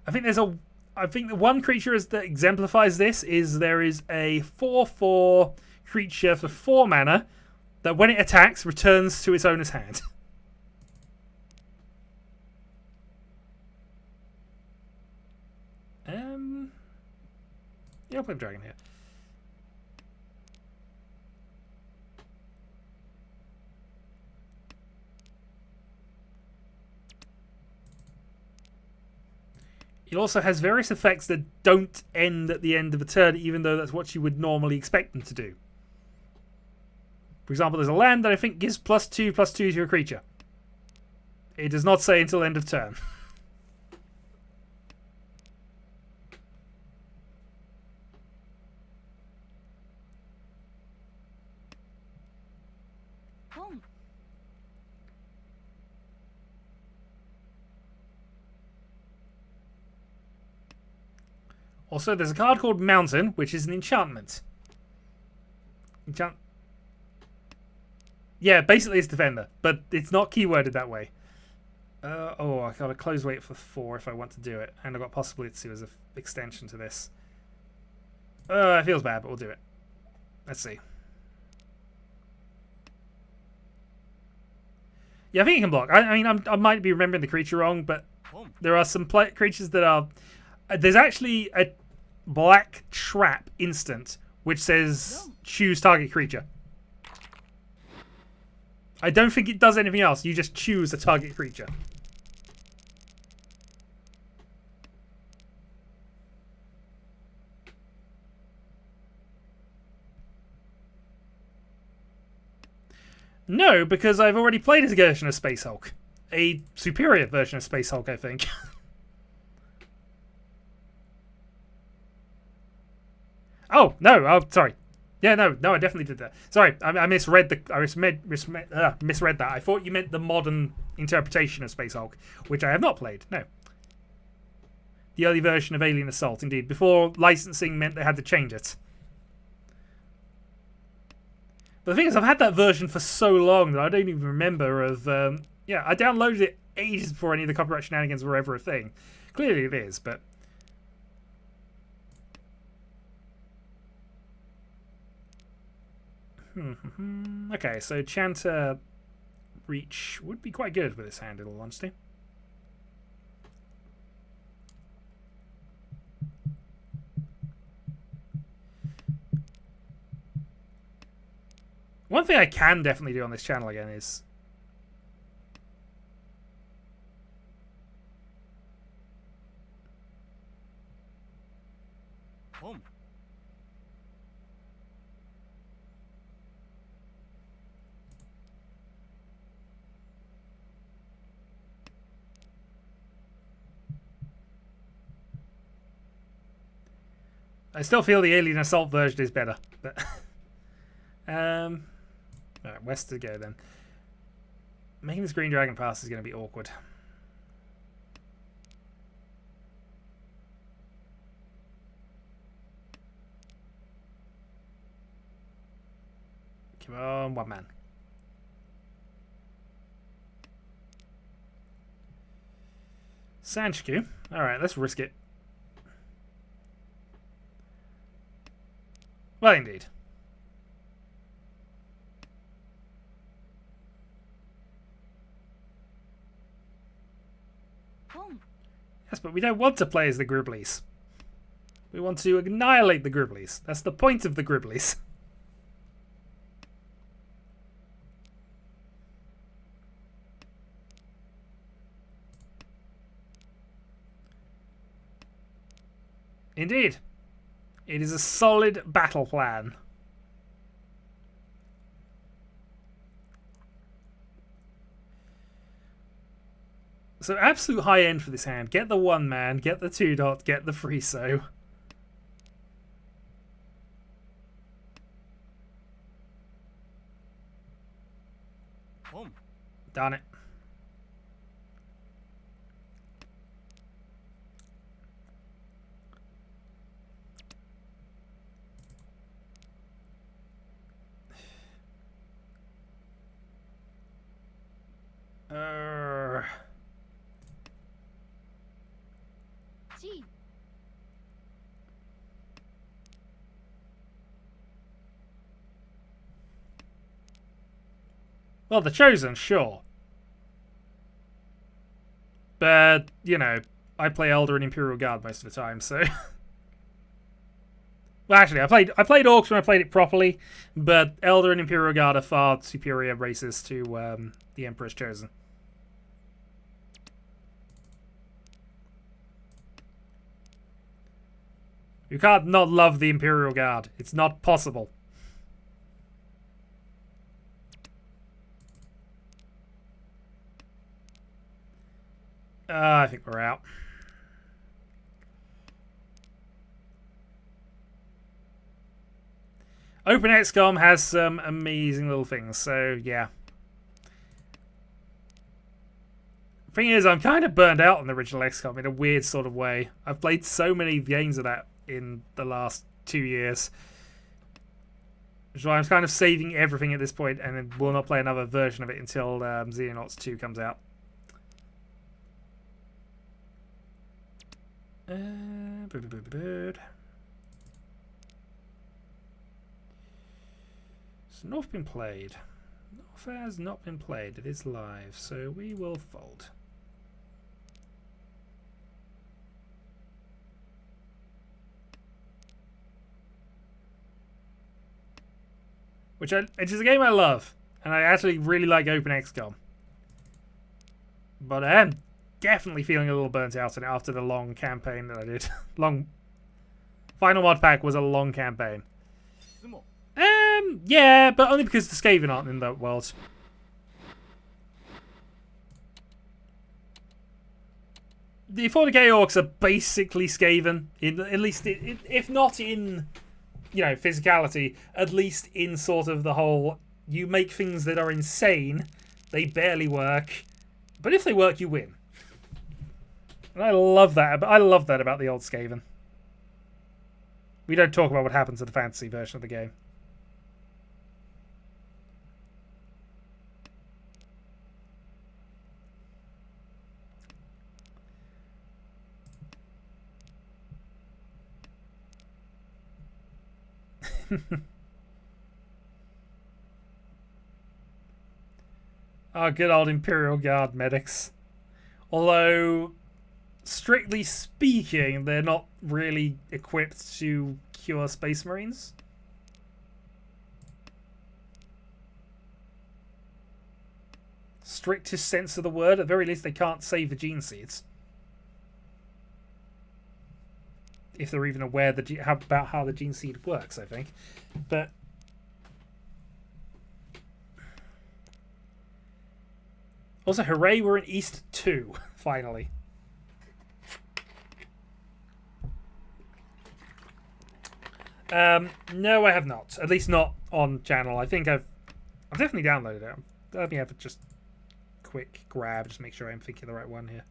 I think the one creature that exemplifies this is there is a 4/4 creature for 4 mana that when it attacks returns to its owner's hand. Yeah, I'll play Dragon here. It also has various effects that don't end at the end of a turn, even though that's what you would normally expect them to do. For example, there's a land that I think gives +2/+2 to your creature. It does not say until end of turn. Also, there's a card called Mountain, which is an enchantment. Yeah, basically it's Defender, but it's not keyworded that way. Oh, I got a close wait for 4 if I want to do it, and I've got Possibility as an extension to this. It feels bad, but we'll do it. Let's see. Yeah, I think it can block. I mean, I might be remembering the creature wrong, but there are some creatures that are... There's actually a black trap instant which says choose target creature. I don't think it does anything else. You just choose a target creature. No, because I've already played a version of Space Hulk. A superior version of Space Hulk, I think. Oh, no. Oh, sorry. Yeah, no, I definitely did that. Sorry, I misread misread that. I thought you meant the modern interpretation of Space Hulk, which I have not played. No. The early version of Alien Assault, indeed. Before licensing meant they had to change it. But the thing is, I've had that version for so long that I don't even remember of... yeah, I downloaded it ages before any of the copyright shenanigans were ever a thing. Clearly it is, but... Okay, so Chanter Reach would be quite good with this hand, in all honesty. One thing I can definitely do on this channel again is... I still feel the Alien Assault version is better, but Alright, west to go then. Making this green dragon pass is going to be awkward. Come on, one man. Sanchiku. Alright, let's risk it. Well, indeed. Yes, but we don't want to play as the Gribblies. We want to annihilate the Gribblies. That's the point of the Gribblies. Indeed. It is a solid battle plan. So absolute high end for this hand. Get the 1 man, get the 2 dot, get the Friso. Darn it. Well, the Chosen, sure. But, you know, I play Elder and Imperial Guard most of the time, so... Well, actually, I played Orcs when I played it properly, but Elder and Imperial Guard are far superior races to the Emperor's Chosen. You can't not love the Imperial Guard. It's not possible. I think we're out. Open XCOM has some amazing little things, so yeah. Thing is, I'm kind of burned out on the original XCOM in a weird sort of way. I've played so many games of that in the last 2 years. Which is why I'm kind of saving everything at this point and will not play another version of it until Xenonauts 2 comes out. It's not been played. North has not been played. It is live, so we will fold. Which is a game I love, and I actually really like Open XCOM. But I am definitely feeling a little burnt out on it after the long campaign that I did. Final mod pack was a long campaign. Yeah, but only because the Skaven aren't in that world. The 40k orcs are basically Skaven, at least if not in, you know, physicality, at least in sort of the whole, you make things that are insane, they barely work, but if they work, you win. And I love that. I love that about the old Skaven. We don't talk about what happens in the fantasy version of the game. Our good old Imperial Guard medics. Although, strictly speaking, they're not really equipped to cure Space Marines. Strictest sense of the word, at the very least they can't save the gene seeds. If they're even aware about how the gene seed works, I think. But also, hooray, we're in East 2, finally. No, I have not. At least not on channel. I think I've I've definitely downloaded it. Let me have a just quick grab, just make sure I'm thinking the right one here.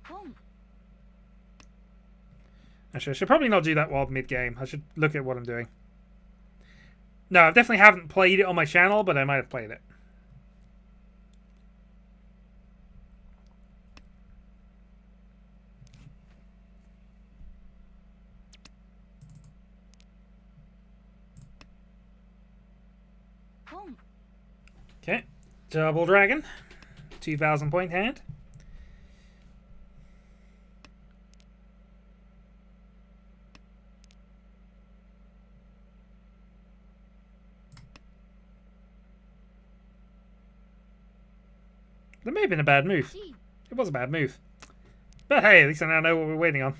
Actually, I should probably not do that while mid-game. I should look at what I'm doing. No, I definitely haven't played it on my channel, but I might have played it. Okay, Double Dragon, 2,000 point hand. That may have been a bad move. It was a bad move. But hey, at least I now know what we're waiting on.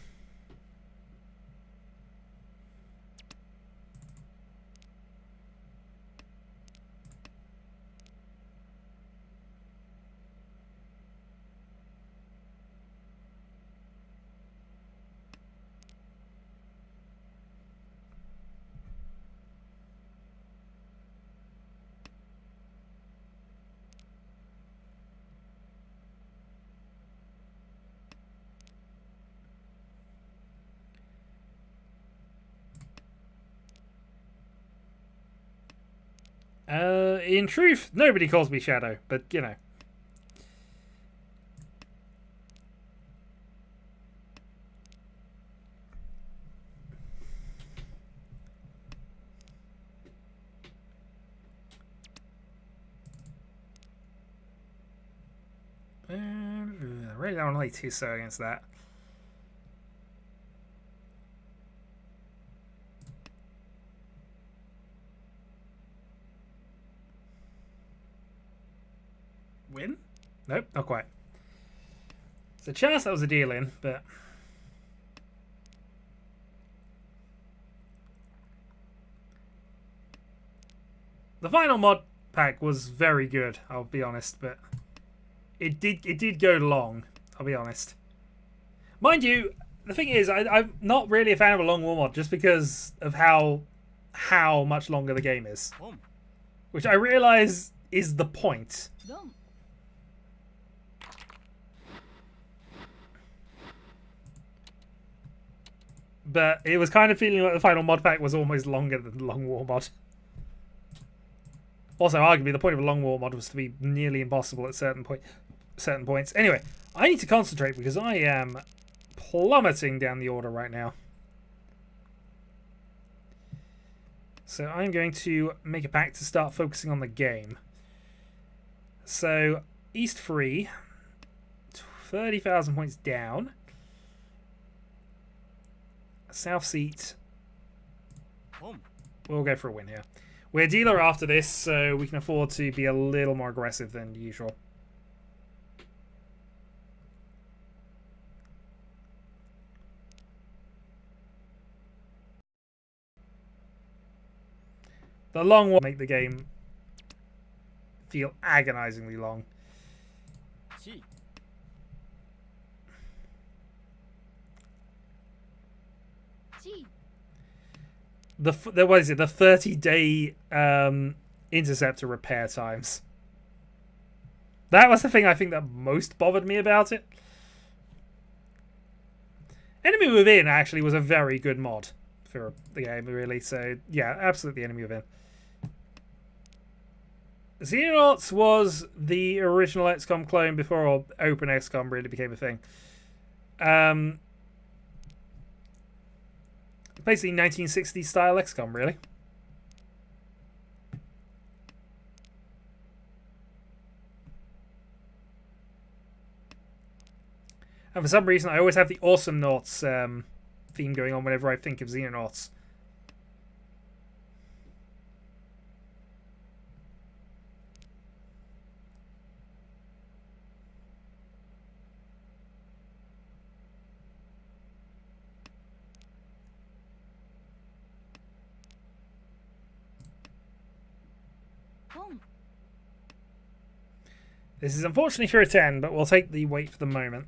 In truth, nobody calls me Shadow, but you know. I really don't like too so against that. Win? Nope, not quite. It's a chance that was a deal in, but the final mod pack was very good, I'll be honest, but it did go long, I'll be honest. Mind you, the thing is, I'm not really a fan of a long war mod just because of how much longer the game is. Which I realise is the point. But it was kind of feeling like the final mod pack was almost longer than the long war mod. Also, arguably, the point of a long war mod was to be nearly impossible at certain points. Anyway, I need to concentrate because I am plummeting down the order right now. So I'm going to make a pact to start focusing on the game. So, East free, 30,000 points down. South seat. We'll go for a win here. We're dealer after this, so we can afford to be a little more aggressive than usual. The long one will make the game feel agonizingly long. What is it? The 30-day interceptor repair times. That was the thing I think that most bothered me about it. Enemy Within actually was a very good mod for the game, really. So yeah, absolutely Enemy Within. Xenonauts was the original XCOM clone before Open XCOM really became a thing. Basically 1960s style XCOM, really. And for some reason, I always have the Awesome Nauts theme going on whenever I think of Xenonauts. This is unfortunately for a 10, but we'll take the weight for the moment.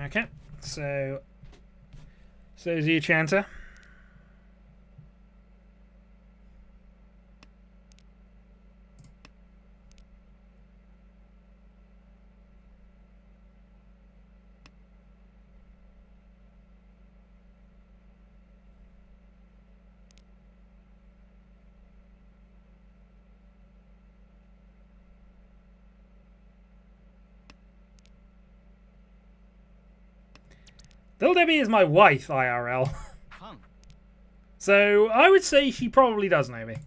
Okay, so is the Enchanter. Little Debbie is my wife, IRL. So I would say she probably does know me.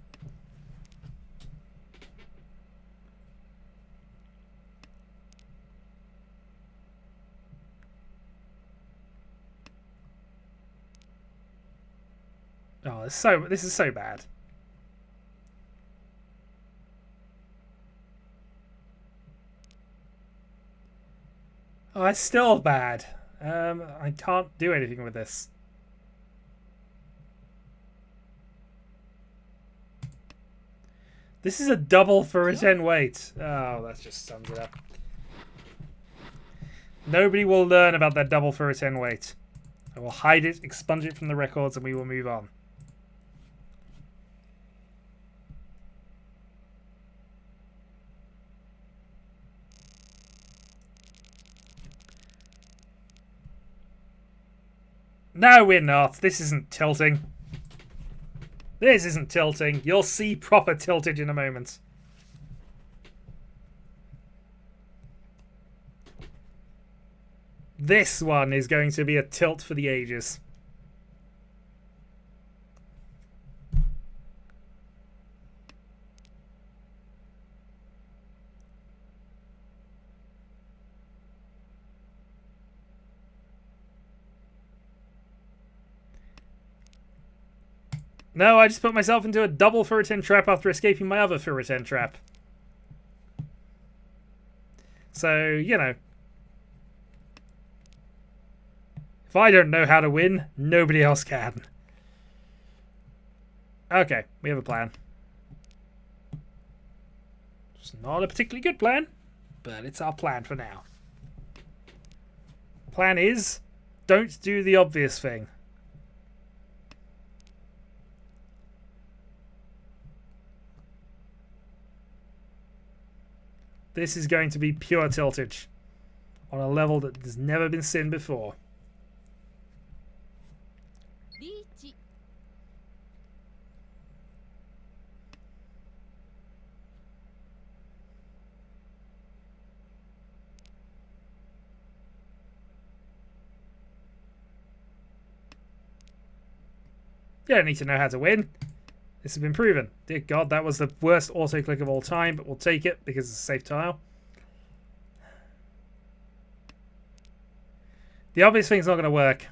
Oh, this is so bad. Oh, it's still bad. I can't do anything with this. This is a double for return weight. Oh, that just sums it up. Nobody will learn about that double for return weight. I will hide it, expunge it from the records, and we will move on. No, we're not. This isn't tilting. This isn't tilting. You'll see proper tiltage in a moment. This one is going to be a tilt for the ages. No, I just put myself into a double for return trap after escaping my other for return trap. So, you know. If I don't know how to win, nobody else can. Okay, we have a plan. It's not a particularly good plan, but it's our plan for now. Plan is, don't do the obvious thing. This is going to be pure tiltage on a level that has never been seen before. Riichi. You don't need to know how to win. This has been proven. Dear God, that was the worst auto-click of all time, but we'll take it because it's a safe tile. The obvious thing's not going to work.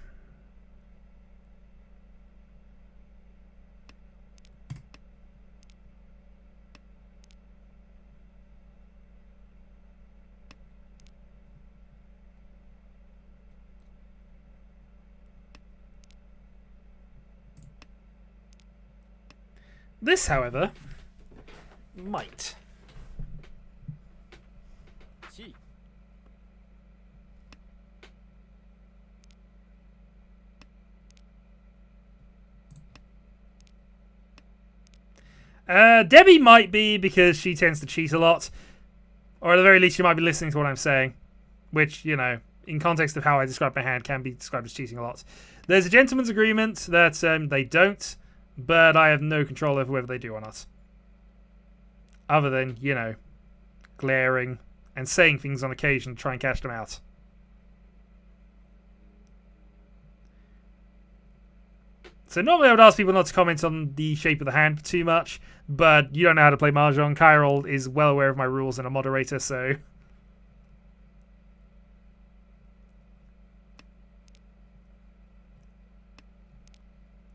This, however, might. Debbie might be because she tends to cheat a lot. Or at the very least she might be listening to what I'm saying. Which, you know, in context of how I describe my hand, can be described as cheating a lot. There's a gentleman's agreement that they don't. But I have no control over whether they do or not. Other than, you know, glaring and saying things on occasion to try and catch them out. So normally I would ask people not to comment on the shape of the hand too much, but you don't know how to play Mahjong. Kyrol is well aware of my rules and a moderator, so...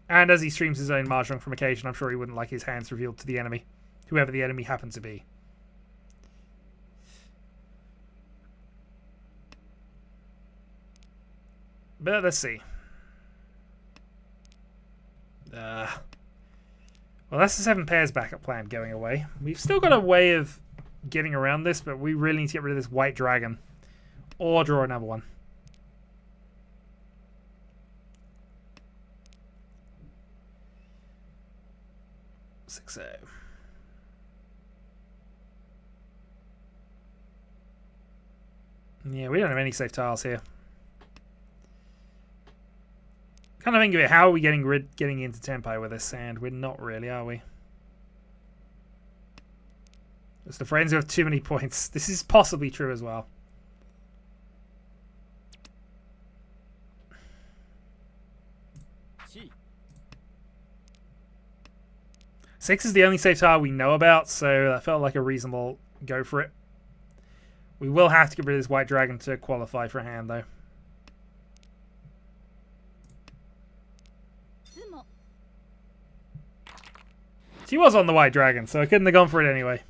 And as he streams his own Mahjong from occasion, I'm sure he wouldn't like his hands revealed to the enemy, whoever the enemy happened to be. But let's see. Well, that's the 7 pairs backup plan going away. We've still got a way of getting around this, but we really need to get rid of this white dragon. Or draw another one. 6-0. Yeah, we don't have any safe tiles here. Kind of think of it, how are we getting into tempo with this? And we're not really, are we? It's the friends who have too many points. This is possibly true as well. Six is the only safe tile we know about, so that felt like a reasonable go for it. We will have to get rid of this white dragon to qualify for a hand, though. She was on the white dragon, so I couldn't have gone for it anyway.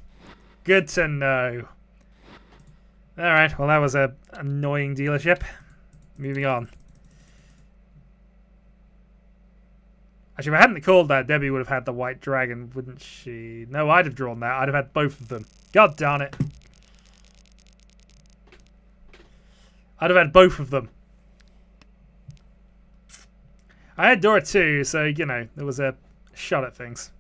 Good to know. Alright, well that was an annoying dealership. Moving on. Actually, if I hadn't called that, Debbie would have had the white dragon, wouldn't she? No, I'd have drawn that. I'd have had both of them. God darn it. I'd have had both of them. I had Dora too, so, you know, there was a shot at things.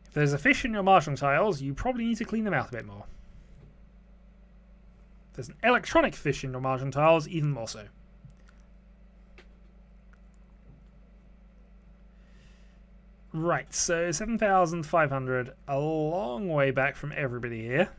If there's a fish in your Mahjong tiles, you probably need to clean them out a bit more. If there's an electronic fish in your Mahjong tiles, even more so. Right, so 7,500, a long way back from everybody here.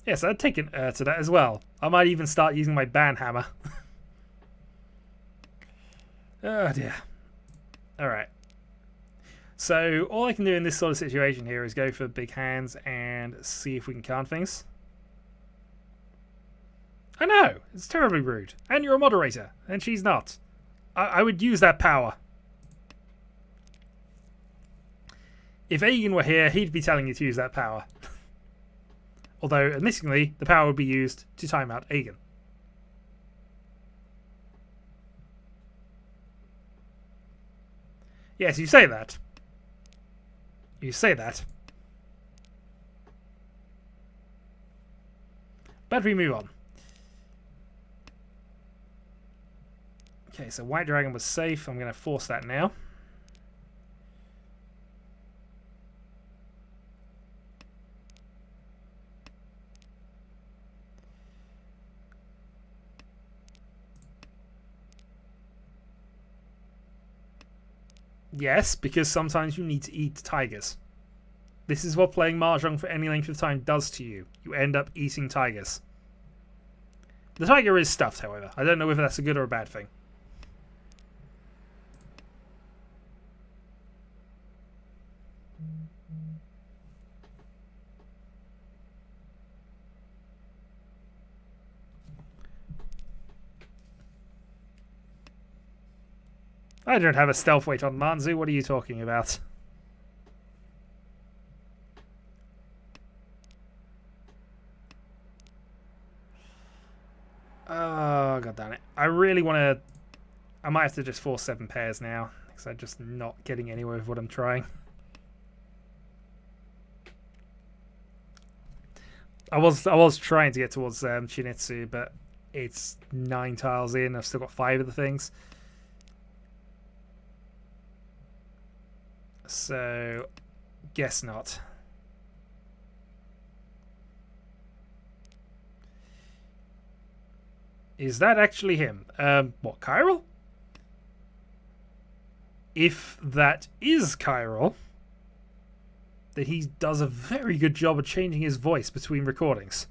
Yes, I'd take an to that as well. I might even start using my ban hammer. Oh dear. Alright. So all I can do in this sort of situation here is go for big hands and see if we can count things. I know, it's terribly rude. And you're a moderator, and she's not. I would use that power. If Aegon were here, he'd be telling you to use that power. Although, admittingly, the power would be used to time out Aegon. Yes, you say that. You say that. But we move on. Okay, so White Dragon was safe. I'm going to force that now. Yes, because sometimes you need to eat tigers. This is what playing Mahjong for any length of time does to you. You end up eating tigers. The tiger is stuffed, however. I don't know whether that's a good or a bad thing. I don't have a stealth weight on Manzu. What are you talking about? Oh, god damn it. I really want to... I might have to just force 7 pairs now, because I'm just not getting anywhere with what I'm trying. I was trying to get towards Shinitsu, but it's 9 tiles in. I've still got 5 of the things. So, guess not. Is that actually him? What, Chiral? If that is Chiral, then he does a very good job of changing his voice between recordings.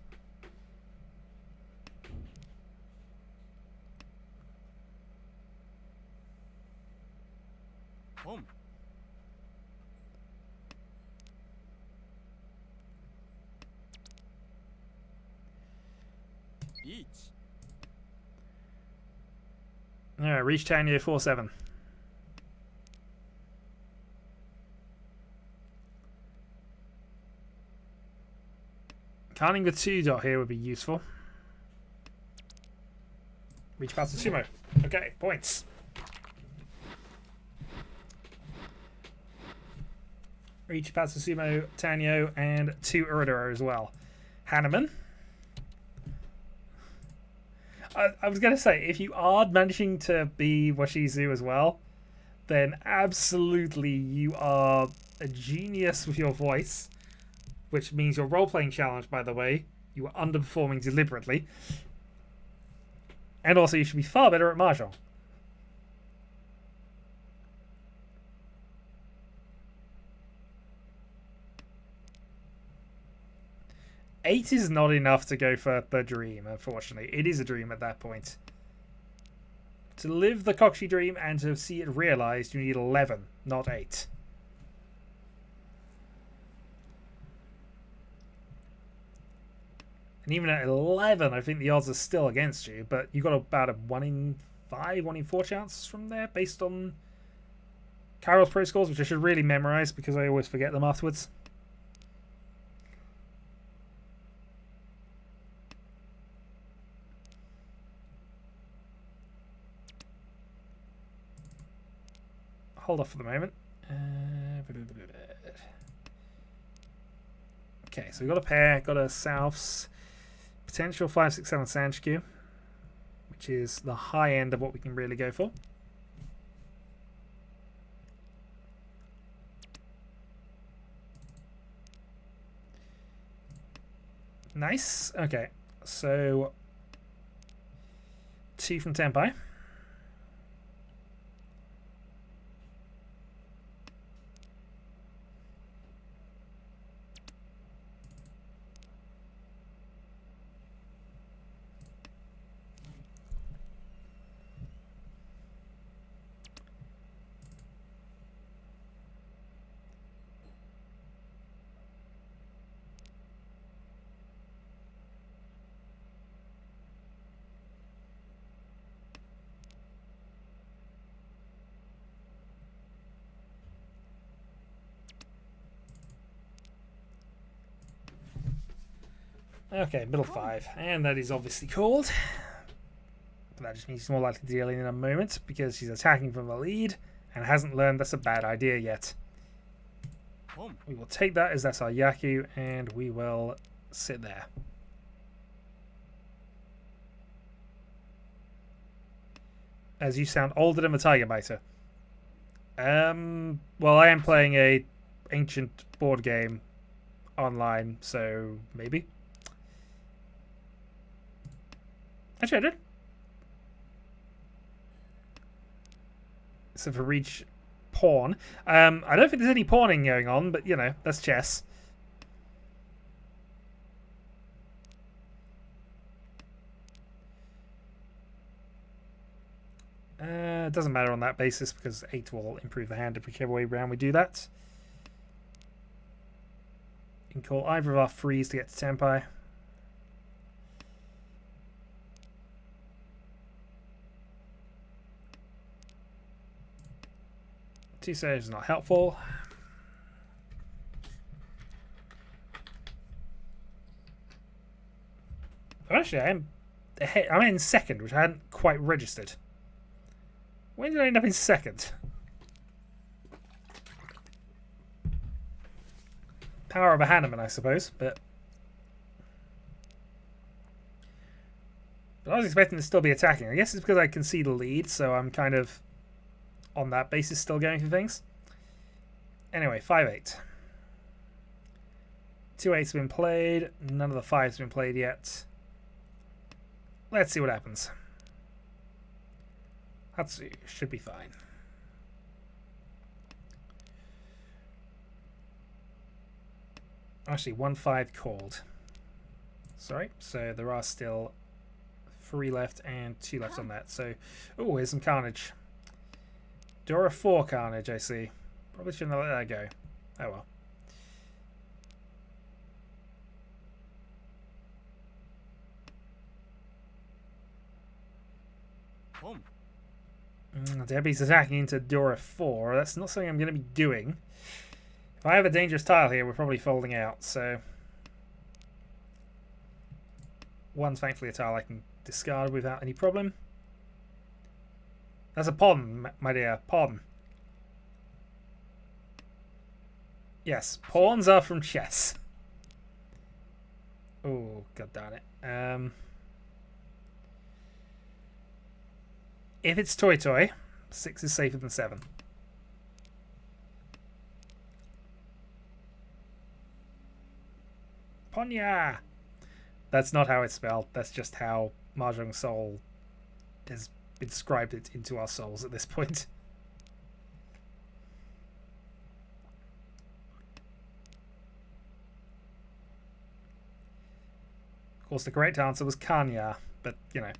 Alright, reach town near 4-7. Canning the 2 dot here would be useful. Reach past the sumo. Okay, points. Reach past the sumo, Tenhou, and 2 Uridoro as well. Hanneman. I was going to say, if you are managing to be Washizu as well, then absolutely you are a genius with your voice, which means your role-playing challenge, by the way, you are underperforming deliberately. And also you should be far better at Mahjong. Eight is not enough to go for the dream, unfortunately. It is a dream at that point. To live the Kokushi dream and to see it realized, you need 11, not 8. And even at 11, I think the odds are still against you, but you got about a 1 in 5, 1 in 4 chance from there, based on Carol's pro scores, which I should really memorize because I always forget them afterwards. Hold off for the moment. Okay, so we've got a pair, got a Souths, potential 5, 6, 7 Sanchiku, which is the high end of what we can really go for. Nice. Okay, so 2 from Tenpai. Okay, middle 5. And that is obviously called. But that just means she's more likely to deal in a moment because she's attacking from the lead and hasn't learned that's a bad idea yet. We will take that as that's our Yaku and we will sit there. As you sound older than the Tiger Biter. Well, I am playing a ancient board game online, so maybe. Actually, I did. So for reach pawn. I don't think there's any pawning going on, but you know, that's chess. It doesn't matter on that basis because 8 will improve the hand if whichever way around we do that. You can call either of our frees to get to Tenpai. Two saves is not helpful. Actually, I'm in second, which I hadn't quite registered. When did I end up in second? Power of a Hanneman, I suppose, but I was expecting to still be attacking. I guess it's because I can see the lead, so I'm kind of on that basis still going for things. Anyway, 5-8. 2 8's been played. None of the 5's been played yet. Let's see what happens. Hatsu should be fine. Actually, 1-5 called. Sorry, so there are still 3 left and 2 left on that. So, oh, here's some carnage. Dora 4 carnage, I see. Probably shouldn't have let that go. Oh well. Debbie's attacking into Dora 4. That's not something I'm going to be doing. If I have a dangerous tile here, we're probably folding out, so One's thankfully a tile I can discard without any problem. That's a pawn, my dear. Pawn. Yes, pawns are from chess. Oh, god darn it. If it's Toy Toy, 6 is safer than 7. Ponya! That's not how it's spelled. That's just how Mahjong Soul has inscribed it into our souls at this point. Of course, the correct answer was Kanya, but, you know.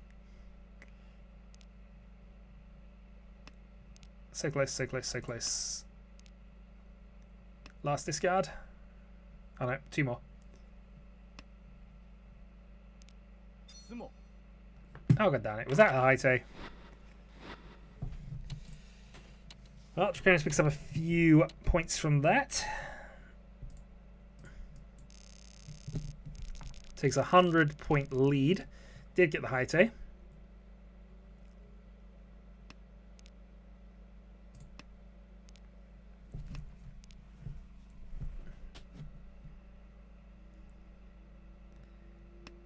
So close, so close, so close. Last discard. Oh no, 2 more. Oh god damn it, was that a Haite? Well, Draconis picks up a few points from that. Takes a 100-point lead. Did get the Haite.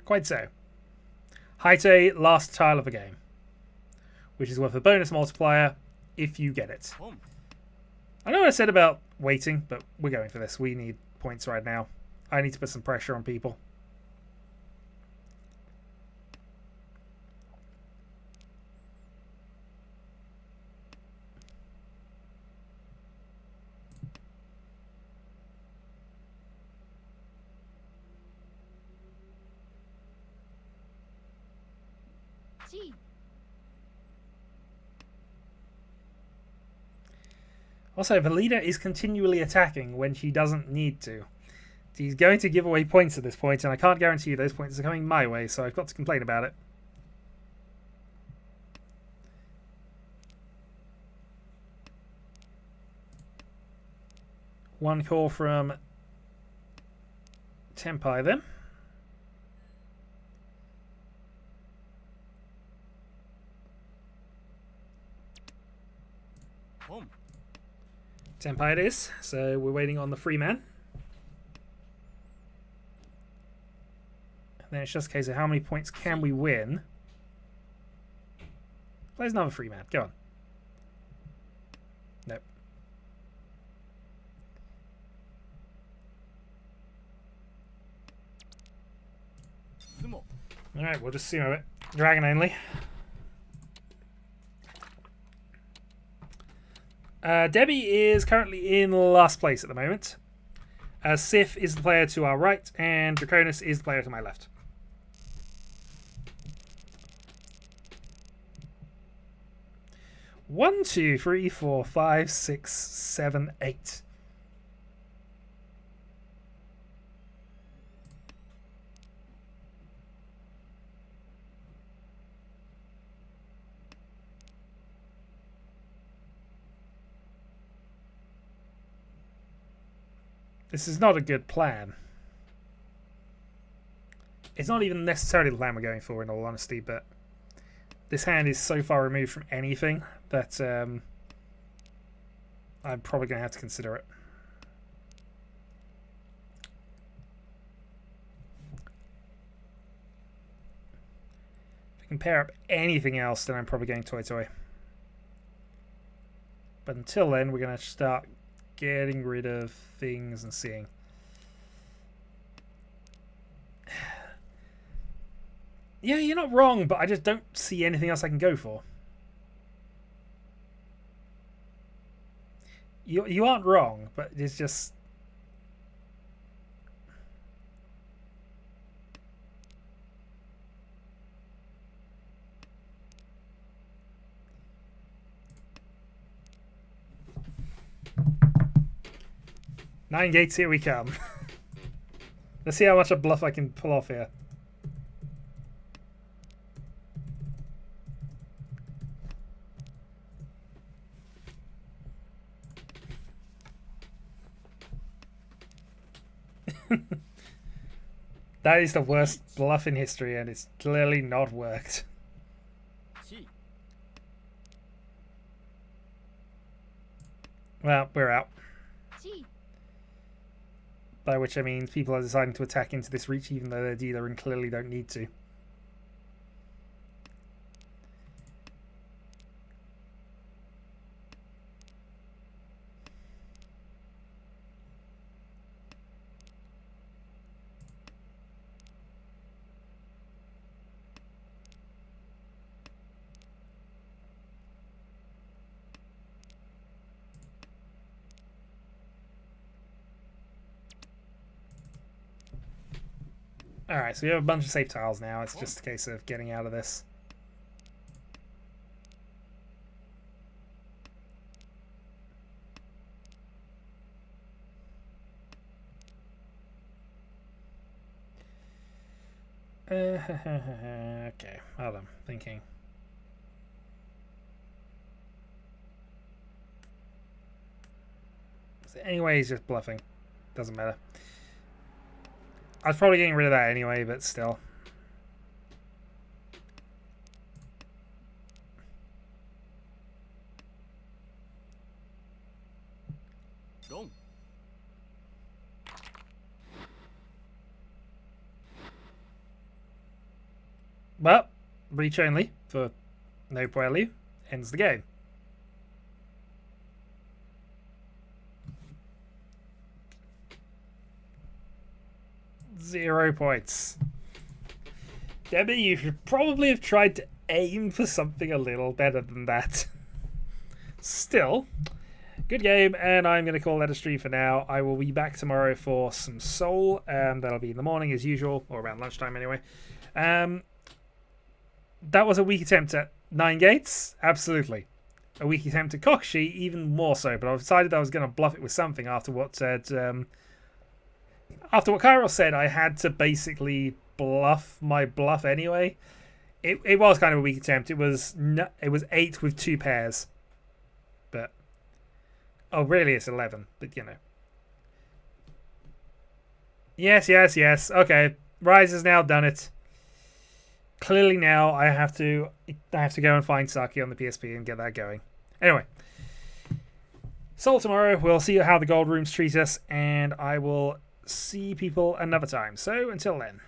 Quite so. Haite, last tile of the game, which is worth a bonus multiplier if you get it. I know what I said about waiting, but we're going for this. We need points right now. I need to put some pressure on people. Also, the leader is continually attacking when she doesn't need to. She's going to give away points at this point, and I can't guarantee you those points are coming my way, so I've got to complain about it. One call from Tenpai then. Tenpai it is, so we're waiting on the free man. And then it's just a case of how many points can we win. There's another free man, go on. Nope. Alright, we'll just sumo it. Dragon only. Debbie is currently in last place at the moment. Sif is the player to our right, and Draconis is the player to my left. One, two, three, four, five, six, seven, 8. This is not a good plan. It's not even necessarily the plan we're going for, in all honesty, but this hand is so far removed from anything that I'm probably going to have to consider it. If I can pair up anything else, then I'm probably going Toy Toy. But until then, we're going to start getting rid of things and seeing. Yeah, you're not wrong, but I just don't see anything else I can go for. You aren't wrong, but it's just... Nine gates, here we come. Let's see how much a bluff I can pull off here. That is the worst bluff in history, and it's clearly not worked. Well, we're out. By which I mean people are deciding to attack into this reach even though they're dealer and clearly don't need to. Alright, so we have a bunch of safe tiles now. It's just a case of getting out of this. Okay, hold on. Thinking. So anyway, he's just bluffing. Doesn't matter. I was probably getting rid of that anyway, but still. Go. Well, breach only for no value ends the game. Zero points. Debbie, you should probably have tried to aim for something a little better than that. Still, good game, and I'm going to call that a stream for now. I will be back tomorrow for some Soul, that'll be in the morning as usual, or around lunchtime anyway. That was a weak attempt at 9 gates, absolutely. A weak attempt at Kokushi, even more so, but I decided I was going to bluff it with something after what said... After what Kairos said, I had to basically bluff my bluff anyway. It was kind of a weak attempt. It was 8 with 2 pairs. But... Oh, really, it's 11. But, you know. Yes. Okay. Rise has now done it. Clearly now I have to go and find Saki on the PSP and get that going. Anyway. Soul tomorrow. We'll see how the gold rooms treat us. And I will... see people another time. So until then.